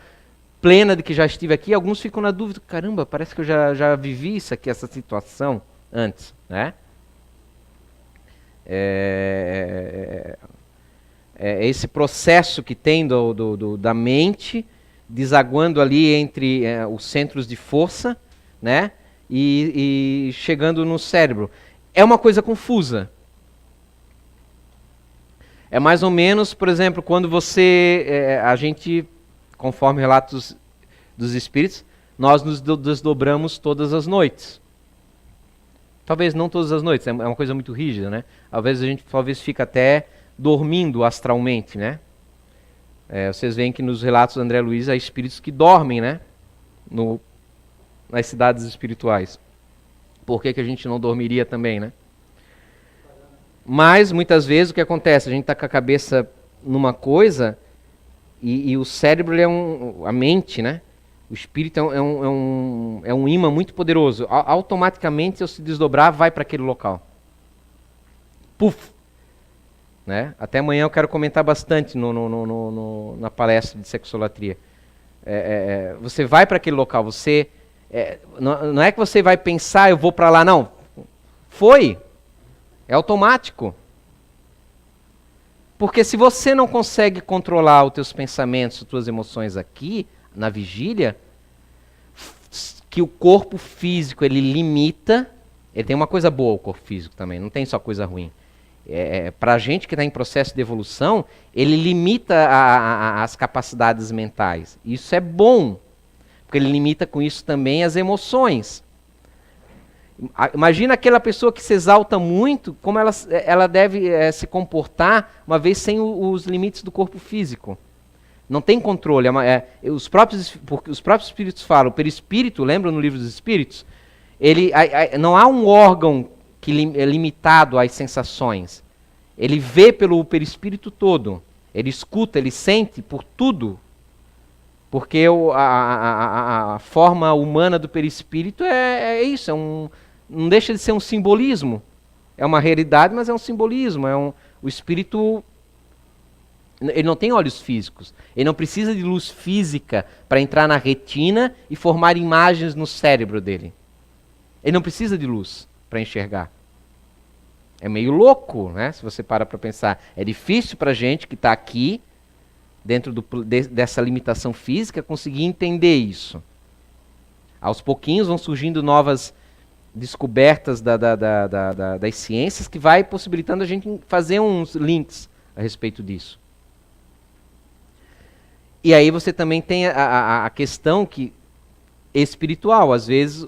[SPEAKER 1] plena de que já estive aqui. Alguns ficam na dúvida, caramba, parece que eu já vivi isso aqui, essa situação antes, né? Esse processo que tem da mente desaguando ali entre os centros de força, né? E chegando no cérebro. É uma coisa confusa. É mais ou menos, por exemplo, quando a gente, conforme relatos dos espíritos, nós nos desdobramos todas as noites. Talvez não todas as noites, é uma coisa muito rígida, né? Às vezes a gente fica até dormindo astralmente, né? Vocês veem que nos relatos do André Luiz há espíritos que dormem, né? Nas cidades espirituais. Por que a gente não dormiria também, né? Mas, muitas vezes, o que acontece? A gente está com a cabeça numa coisa e o cérebro a mente, né? O espírito é um imã muito poderoso. Automaticamente, se eu se desdobrar, vai para aquele local. Puf! Né? Até amanhã eu quero comentar bastante na palestra de sexolatria. Você vai para aquele local, não é que você vai pensar, eu vou para lá, não. Foi. É automático. Porque se você não consegue controlar os teus pensamentos, as tuas emoções aqui, na vigília, que o corpo físico ele limita, ele tem uma coisa boa o corpo físico também, não tem só coisa ruim. Para a gente que está em processo de evolução, ele limita as capacidades mentais. Isso é bom, porque ele limita com isso também as emoções. Imagina aquela pessoa que se exalta muito, como ela deve se comportar uma vez sem os limites do corpo físico. Não tem controle. Porque os próprios espíritos falam, o perispírito, lembra no livro dos espíritos? Não há um órgão que é limitado às sensações. Ele vê pelo perispírito todo. Ele escuta, ele sente por tudo. Porque a forma humana do perispírito é isso, não deixa de ser um simbolismo. É uma realidade, mas é um simbolismo. O espírito, ele não tem olhos físicos. Ele não precisa de luz física para entrar na retina e formar imagens no cérebro dele. Ele não precisa de luz para enxergar. É meio louco, né? Se você para pensar. É difícil para a gente que está aqui, dentro dessa limitação física, conseguir entender isso. Aos pouquinhos vão surgindo novas descobertas das ciências que vai possibilitando a gente fazer uns links a respeito disso. E aí você também tem a questão que espiritual. Às vezes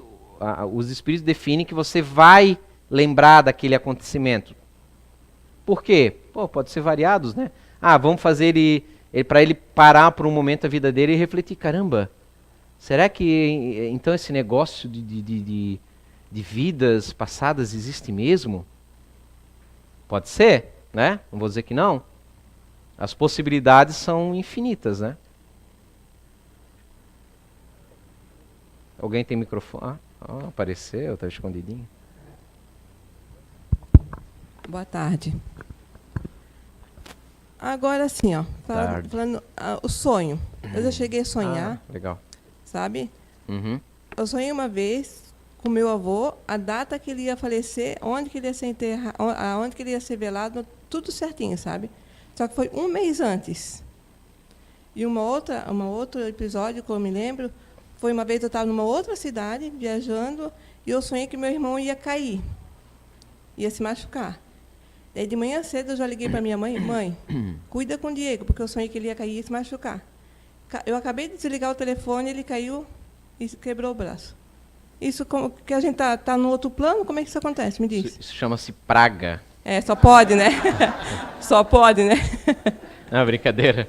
[SPEAKER 1] os espíritos definem que você vai lembrar daquele acontecimento. Por quê? Pode ser variados, né? Vamos fazer para ele parar por um momento a vida dele e refletir, caramba, será que então esse negócio de vidas passadas existe mesmo? Pode ser, né? Não vou dizer que não. As possibilidades são infinitas, né? Alguém tem microfone? Apareceu, tá escondidinho.
[SPEAKER 4] Boa tarde. Agora sim, falando o sonho. Eu já cheguei a sonhar.
[SPEAKER 1] Legal.
[SPEAKER 4] Sabe?
[SPEAKER 1] Uhum.
[SPEAKER 4] Eu sonhei uma vez com meu avô, a data que ele ia falecer, onde que ele ia ser enterrado, onde que ele ia ser velado, tudo certinho, sabe? Só que foi um mês antes. E um outro episódio que eu me lembro, foi uma vez eu estava numa outra cidade, viajando, e eu sonhei que meu irmão ia cair, ia se machucar. Daí de manhã cedo eu já liguei para minha mãe, cuida com o Diego, porque eu sonhei que ele ia cair e se machucar. Eu acabei de desligar o telefone, ele caiu e quebrou o braço. Isso que a gente tá no outro plano, como é que isso acontece? Me diz.
[SPEAKER 1] Isso chama-se praga.
[SPEAKER 4] Só pode, né? Só pode, né?
[SPEAKER 1] Não, brincadeira.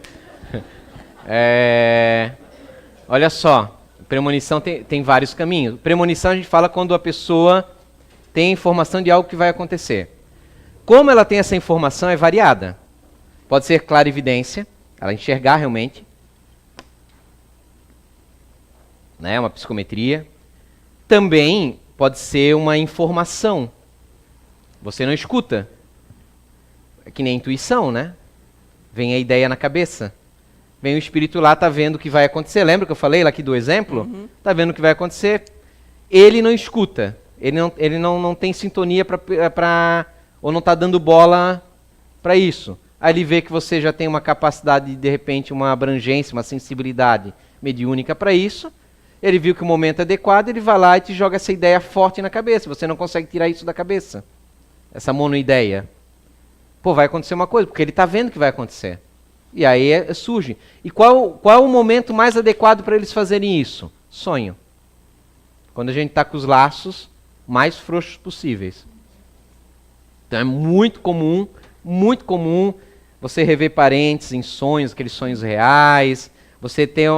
[SPEAKER 1] Olha só, premonição tem vários caminhos. Premonição a gente fala quando a pessoa tem informação de algo que vai acontecer. Como ela tem essa informação é variada. Pode ser clarividência, ela enxergar realmente, né, uma psicometria. Também pode ser uma informação. Você não escuta. É que nem intuição, né? Vem a ideia na cabeça. Vem o espírito lá, tá vendo o que vai acontecer. Lembra que eu falei lá aqui do exemplo?
[SPEAKER 4] Uhum.
[SPEAKER 1] Tá vendo o que vai acontecer. Ele não escuta. Ele não tem sintonia para ou não está dando bola para isso. Aí ele vê que você já tem uma capacidade, de repente, uma abrangência, uma sensibilidade mediúnica para isso. Ele viu que o momento é adequado, ele vai lá e te joga essa ideia forte na cabeça. Você não consegue tirar isso da cabeça. Essa monoideia. Vai acontecer uma coisa, porque ele está vendo que vai acontecer. E aí surge. E qual é o momento mais adequado para eles fazerem isso? Sonho. Quando a gente está com os laços mais frouxos possíveis. Então é muito comum você rever parentes em sonhos, aqueles sonhos reais, você ter,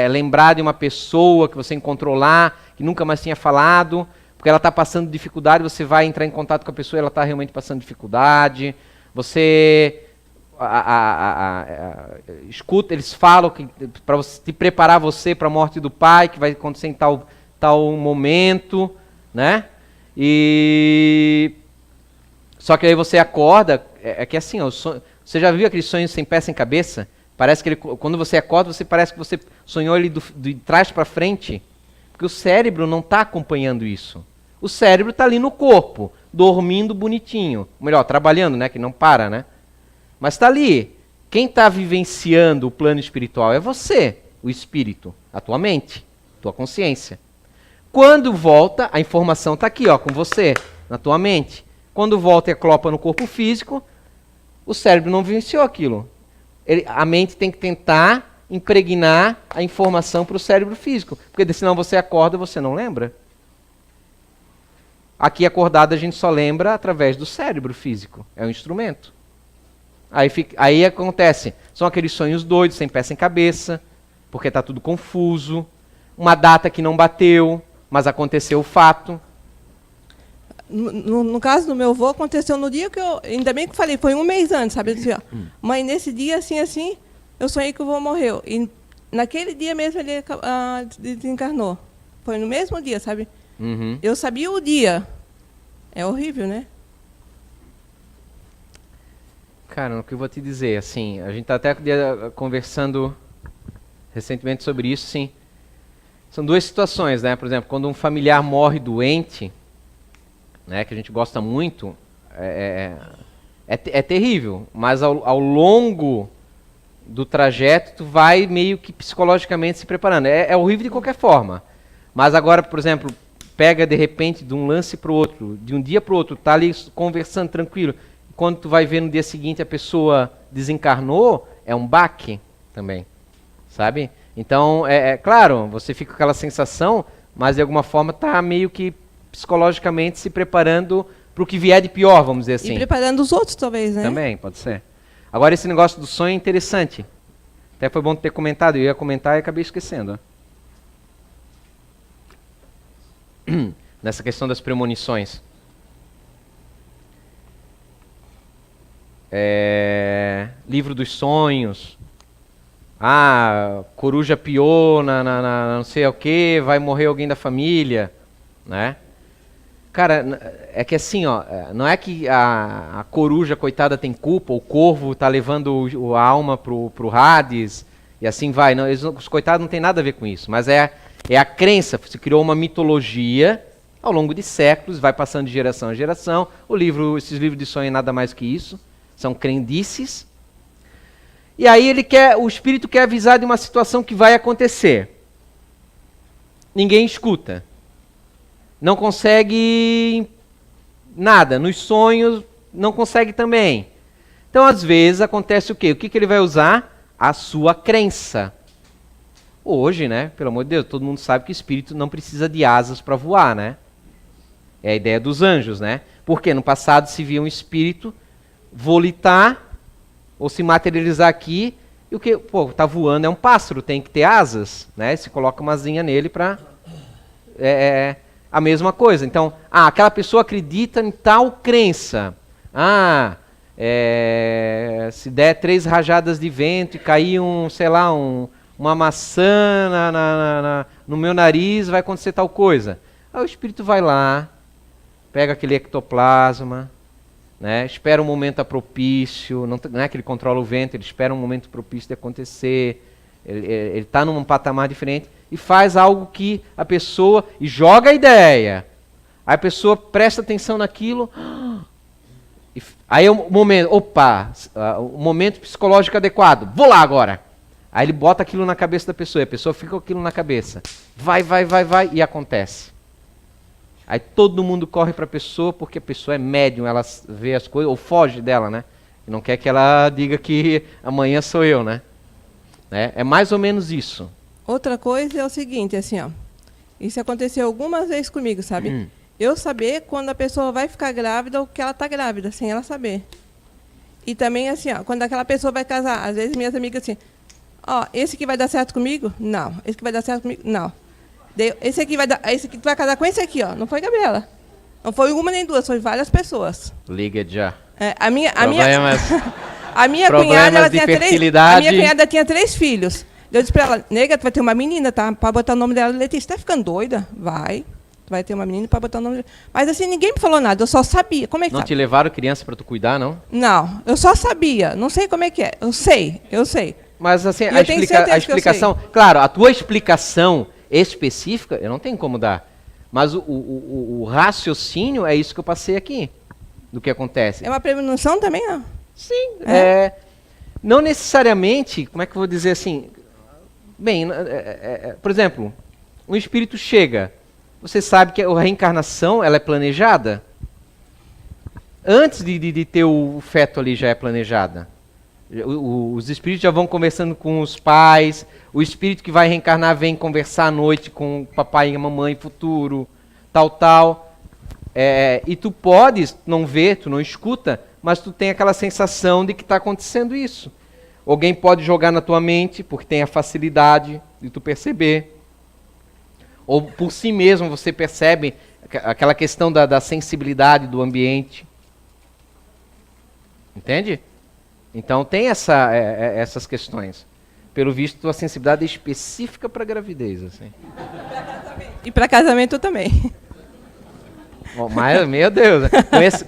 [SPEAKER 1] lembrar de uma pessoa que você encontrou lá, que nunca mais tinha falado, porque ela está passando dificuldade, você vai entrar em contato com a pessoa e ela está realmente passando dificuldade. Você escuta, eles falam para te preparar você para a morte do pai, que vai acontecer em tal momento, né? Só que aí você acorda, que assim, você já viu aquele sonho sem pé, sem cabeça? Parece que quando você acorda, parece que você sonhou ele de trás para frente, porque o cérebro não está acompanhando isso. O cérebro está ali no corpo, dormindo bonitinho. Melhor, trabalhando, né? Que não para, né? Mas está ali. Quem está vivenciando o plano espiritual é você, o espírito, a tua mente, tua consciência. Quando volta, a informação está aqui, ó, com você, na tua mente. Quando volta e aclopa no corpo físico, o cérebro não vivenciou aquilo. A mente tem que tentar impregnar a informação para o cérebro físico, porque senão você acorda e você não lembra. Aqui acordado a gente só lembra através do cérebro físico, é um instrumento. Aí acontece, são aqueles sonhos doidos, sem pé sem cabeça, porque está tudo confuso, uma data que não bateu, mas aconteceu o fato.
[SPEAKER 4] No caso do meu avô, aconteceu no dia que eu... Ainda bem que eu falei, foi um mês antes, sabe? Assim, ó, mãe, nesse dia, assim, eu sonhei que o avô morreu. E naquele dia mesmo ele desencarnou. Foi no mesmo dia, sabe?
[SPEAKER 1] Uhum.
[SPEAKER 4] Eu sabia o dia. É horrível, né?
[SPEAKER 1] Cara, o que eu vou te dizer, assim, a gente está até conversando recentemente sobre isso, sim. São duas situações, né? Por exemplo, quando um familiar morre doente, né, que a gente gosta muito, é terrível, mas ao longo do trajeto tu vai meio que psicologicamente se preparando. É horrível de qualquer forma, mas agora, por exemplo, pega de repente de um lance para o outro, de um dia para o outro, tá ali conversando tranquilo, quando tu vai ver no dia seguinte a pessoa desencarnou, é um baque também, sabe? Então, claro, você fica com aquela sensação, mas de alguma forma tá meio que psicologicamente se preparando para o que vier de pior, vamos dizer assim.
[SPEAKER 4] E preparando os outros, talvez, né?
[SPEAKER 1] Também, pode ser. Agora, esse negócio do sonho é interessante. Até foi bom ter comentado, eu ia comentar e acabei esquecendo. Nessa questão das premonições. Livro dos sonhos. Coruja piou na não sei o que, vai morrer alguém da família, né? Cara, é que assim, ó, não é que a coruja, coitada, tem culpa, o corvo tá levando a alma pro Hades, e assim vai. Não, os coitados não tem nada a ver com isso, mas é a crença, se criou uma mitologia ao longo de séculos, vai passando de geração a geração. Esses livros de sonho é nada mais que isso, são crendices. E aí o espírito quer avisar de uma situação que vai acontecer. Ninguém escuta. Não consegue nada. Nos sonhos, não consegue também. Então, às vezes, acontece o quê? O que ele vai usar? A sua crença. Hoje, né? Pelo amor de Deus, todo mundo sabe que o espírito não precisa de asas para voar, né? É a ideia dos anjos, né? Porque no passado se via um espírito volitar ou se materializar aqui, e o que, tá voando, é um pássaro, tem que ter asas, né? Se coloca uma asinha nele para... a mesma coisa. Então, aquela pessoa acredita em tal crença. Se der 3 rajadas de vento e cair uma maçã no meu nariz, vai acontecer tal coisa. Aí o espírito vai lá, pega aquele ectoplasma, né, espera um momento propício, não é que ele controla o vento, ele espera um momento propício de acontecer, ele está num patamar diferente e faz algo que a pessoa, e joga a ideia, aí a pessoa presta atenção naquilo, aí o momento, o momento psicológico adequado, vou lá agora. Aí ele bota aquilo na cabeça da pessoa, e a pessoa fica com aquilo na cabeça, vai, e acontece. Aí todo mundo corre para a pessoa, porque a pessoa é médium, ela vê as coisas, ou foge dela, né? E não quer que ela diga que amanhã sou eu, né? É mais ou menos isso.
[SPEAKER 4] Outra coisa é o seguinte, assim, ó. Isso aconteceu algumas vezes comigo, sabe? Eu saber quando a pessoa vai ficar grávida ou que ela está grávida, sem ela saber. E também, assim, ó, quando aquela pessoa vai casar, às vezes minhas amigas assim, esse aqui vai dar certo comigo? Não. Esse que vai dar certo comigo? Não. Esse aqui tu vai casar com esse aqui, ó. Não foi Gabriela. Não foi uma nem duas, foi várias pessoas.
[SPEAKER 1] Liga já.
[SPEAKER 4] A minha
[SPEAKER 1] cunhada, ela
[SPEAKER 4] tinha 3 filhos. Eu disse pra ela, nega, tu vai ter uma menina, tá? Pra botar o nome dela, Letícia, tá ficando doida? Vai. Tu vai ter uma menina pra botar o nome dela. Mas assim, ninguém me falou nada, eu só sabia. Como é que
[SPEAKER 1] não
[SPEAKER 4] sabe?
[SPEAKER 1] te levaram criança pra tu cuidar, não?
[SPEAKER 4] Não, eu só sabia. Não sei como é que é. Eu sei.
[SPEAKER 1] Mas assim, a explicação... Claro, a tua explicação específica, eu não tenho como dar. Mas o raciocínio é isso que eu passei aqui, do que acontece.
[SPEAKER 4] É uma premonição também, não?
[SPEAKER 1] Sim. Não necessariamente, como é que eu vou dizer assim? Bem, por exemplo, um espírito chega. Você sabe que a reencarnação ela é planejada? Antes de ter o feto ali já é planejada. Os espíritos já vão conversando com os pais. O espírito que vai reencarnar vem conversar à noite com o papai e a mamãe futuro, tal. E tu podes não ver, tu não escuta, mas tu tem aquela sensação de que está acontecendo isso. Alguém pode jogar na tua mente, porque tem a facilidade de tu perceber. Ou por si mesmo você percebe aquela questão da sensibilidade do ambiente. Entende? Então tem essas questões. Pelo visto, tua sensibilidade é específica para gravidez. Assim.
[SPEAKER 4] E para casamento também.
[SPEAKER 1] Oh, mas, meu Deus,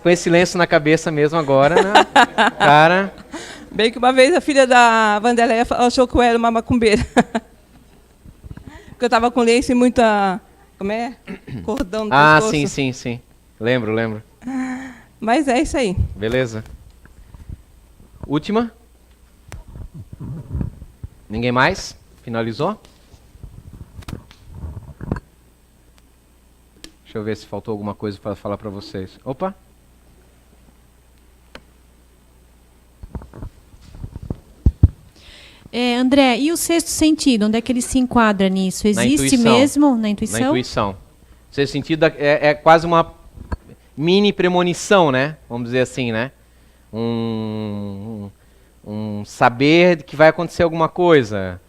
[SPEAKER 1] com esse lenço na cabeça mesmo agora, né? Cara...
[SPEAKER 4] Bem que uma vez a filha da Vanderleia achou que eu era uma macumbeira. Porque eu estava com lenço e muita... Como é? Cordão no pescoço.
[SPEAKER 1] Sim. Lembro.
[SPEAKER 4] Mas é isso aí.
[SPEAKER 1] Beleza. Última? Ninguém mais? Finalizou? Deixa eu ver se faltou alguma coisa para falar para vocês. Opa!
[SPEAKER 5] André, e o sexto sentido? Onde é que ele se enquadra nisso? Existe mesmo na intuição?
[SPEAKER 1] Na intuição. O sexto sentido é quase uma mini premonição, né? Vamos dizer assim, né? Um saber de que vai acontecer alguma coisa.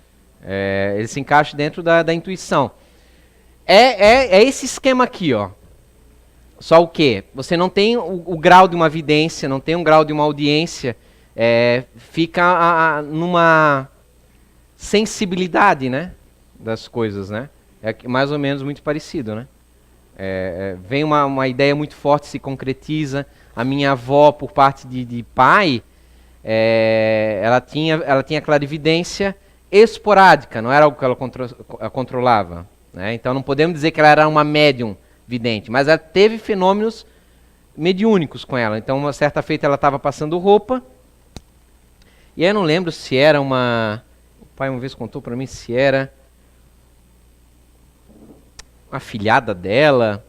[SPEAKER 1] Ele se encaixa dentro da intuição. É esse esquema aqui, ó. Só o quê? Você não tem o grau de uma vidência, não tem um grau de uma audiência, fica numa sensibilidade, né, das coisas, né? É mais ou menos muito parecido, né? Vem uma ideia muito forte, se concretiza. A minha avó, por parte de pai, ela tinha clarividência esporádica, não era algo que ela controlava. Né? Então não podemos dizer que ela era uma médium vidente, mas ela teve fenômenos mediúnicos com ela. Então uma certa feita ela estava passando roupa, e eu não lembro se era uma... O pai uma vez contou para mim se era uma afilhada dela,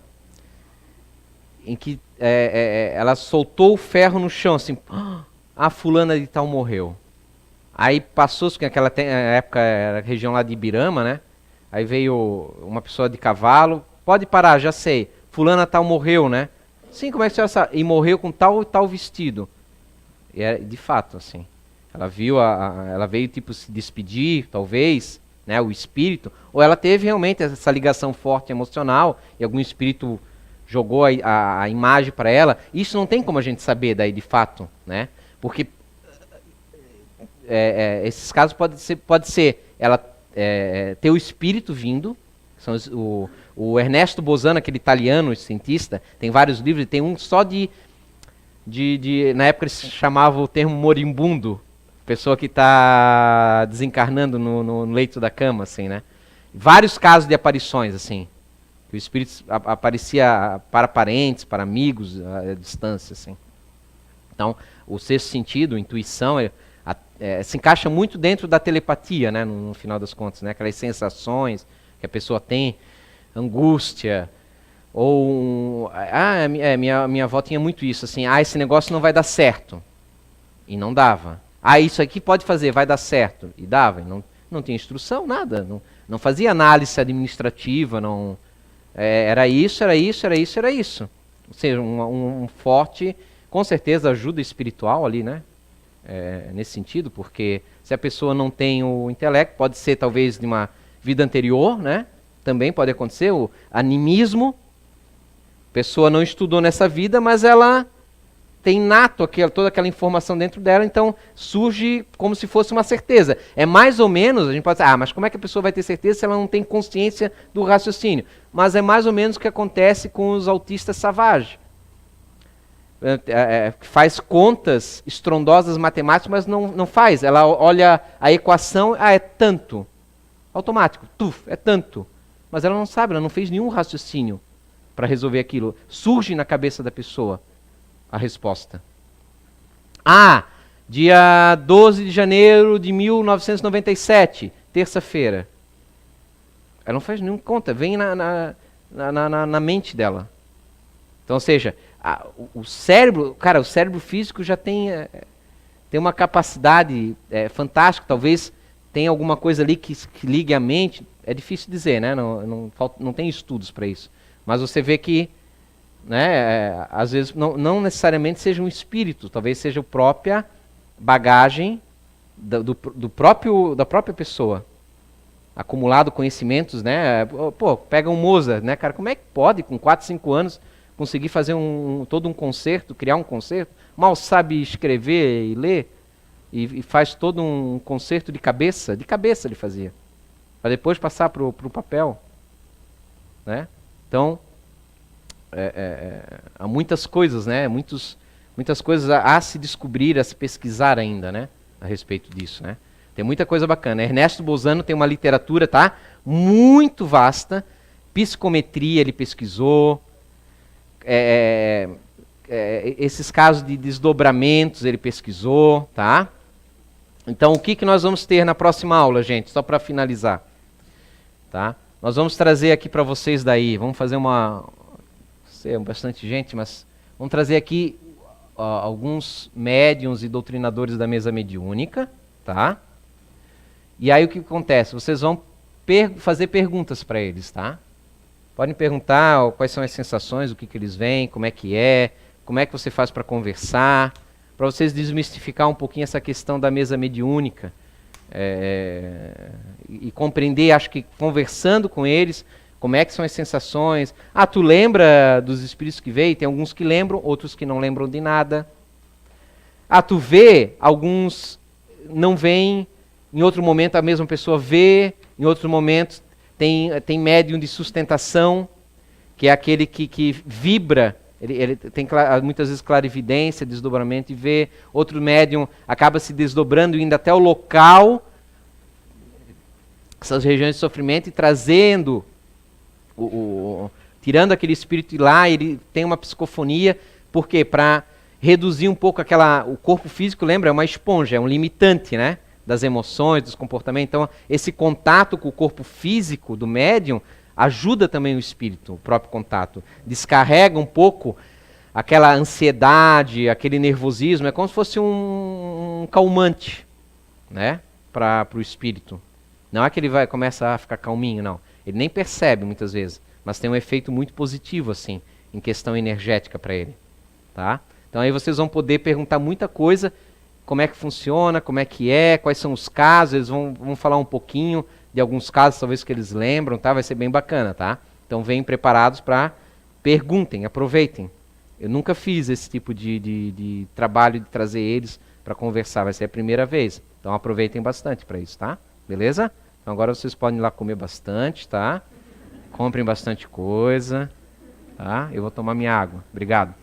[SPEAKER 1] em que ela soltou o ferro no chão, assim, a fulana de tal morreu. Aí passou-se, que naquela época era a região lá de Ibirama, né? Aí veio uma pessoa de cavalo, pode parar, já sei, fulana tal morreu, né? Sim, como é que você sabe? E morreu com tal e tal vestido. E de fato, assim, ela viu, ela veio tipo se despedir, talvez, né, o espírito, ou ela teve realmente essa ligação forte emocional, e algum espírito jogou a imagem para ela. Isso não tem como a gente saber daí de fato, né? Porque esses casos pode ser ela ter o espírito vindo. São o Ernesto Bosano, aquele italiano cientista, tem vários livros, tem um só na época eles chamavam o termo moribundo, pessoa que está desencarnando no leito da cama, assim, né? Vários casos de aparições, assim. O espírito aparecia para parentes, para amigos, à distância, assim. Então, o sexto sentido, a intuição, se encaixa muito dentro da telepatia, né, no final das contas, né, aquelas sensações que a pessoa tem, angústia, ou... minha avó tinha muito isso, assim, esse negócio não vai dar certo. E não dava. Isso aqui pode fazer, vai dar certo. E dava. E não tinha instrução, nada. Não fazia análise administrativa, não... Era isso. Ou seja, um forte, com certeza, ajuda espiritual ali, né? Nesse sentido, porque se a pessoa não tem o intelecto, pode ser talvez de uma vida anterior, né? Também pode acontecer o animismo. A pessoa não estudou nessa vida, mas ela tem nato toda aquela informação dentro dela, então surge como se fosse uma certeza. É mais ou menos, a gente pode dizer, mas como é que a pessoa vai ter certeza se ela não tem consciência do raciocínio? Mas é mais ou menos o que acontece com os autistas savages. Faz contas estrondosas matemáticas, mas não faz. Ela olha a equação, é tanto. Automático, é tanto. Mas ela não sabe, ela não fez nenhum raciocínio para resolver aquilo. Surge na cabeça da pessoa a resposta. Dia 12 de janeiro de 1997, terça-feira. Ela não faz nenhuma conta, vem na mente dela. Então, ou seja, o cérebro, cara, o cérebro físico já tem uma capacidade fantástica. Talvez tenha alguma coisa ali que ligue a mente. É difícil dizer, né? Não tem estudos para isso. Mas você vê que, né, às vezes, não necessariamente seja um espírito, talvez seja a própria bagagem da própria pessoa. Acumulado conhecimentos, né? Pô, pega um Mozart, né, cara? Como é que pode, com 4, 5 anos, conseguir fazer todo um concerto, criar um concerto? Mal sabe escrever e ler, e faz todo um concerto de cabeça ele fazia, para depois passar para o papel, né? Então, há muitas coisas, né? Muitas coisas a se descobrir, a se pesquisar ainda, né? A respeito disso, né? Tem muita coisa bacana. Ernesto Bolzano tem uma literatura, tá? Muito vasta. Psicometria ele pesquisou. Esses casos de desdobramentos ele pesquisou, tá? Então, o que nós vamos ter na próxima aula, gente? Só para finalizar, tá? Nós vamos trazer aqui para vocês daí, vamos fazer bastante gente, mas vamos trazer aqui alguns médiuns e doutrinadores da mesa mediúnica, tá? E aí o que acontece? Vocês vão fazer perguntas para eles, tá? Podem perguntar quais são as sensações, o que eles veem, como é que você faz para conversar, para vocês desmistificar um pouquinho essa questão da mesa mediúnica e compreender, acho que conversando com eles, como é que são as sensações. Tu lembra dos espíritos que veio? Tem alguns que lembram, outros que não lembram de nada. Tu vê, alguns não veem, em outro momento a mesma pessoa vê, em outro momento tem médium de sustentação, que é aquele que vibra, ele tem muitas vezes clarividência, desdobramento e vê. Outro médium acaba se desdobrando, indo até o local, essas regiões de sofrimento, e trazendo, tirando aquele espírito de lá, ele tem uma psicofonia. Por quê? Para reduzir um pouco o corpo físico, lembra? É uma esponja, é um limitante, né? Das emoções, dos comportamentos. Então, esse contato com o corpo físico do médium ajuda também o espírito, o próprio contato. Descarrega um pouco aquela ansiedade, aquele nervosismo. É como se fosse um calmante, né? Para o espírito. Não é que ele começa a ficar calminho, não. Ele nem percebe muitas vezes, mas tem um efeito muito positivo, assim, em questão energética para ele, tá? Então aí vocês vão poder perguntar muita coisa, como é que funciona, como é que quais são os casos. Eles vão falar um pouquinho de alguns casos, talvez que eles lembram, tá? Vai ser bem bacana, tá? Então venham preparados para perguntem, aproveitem. Eu nunca fiz esse tipo de trabalho de trazer eles para conversar, vai ser a primeira vez. Então aproveitem bastante para isso, tá? Beleza? Então agora vocês podem ir lá comer bastante, tá? Comprem bastante coisa, tá? Eu vou tomar minha água. Obrigado.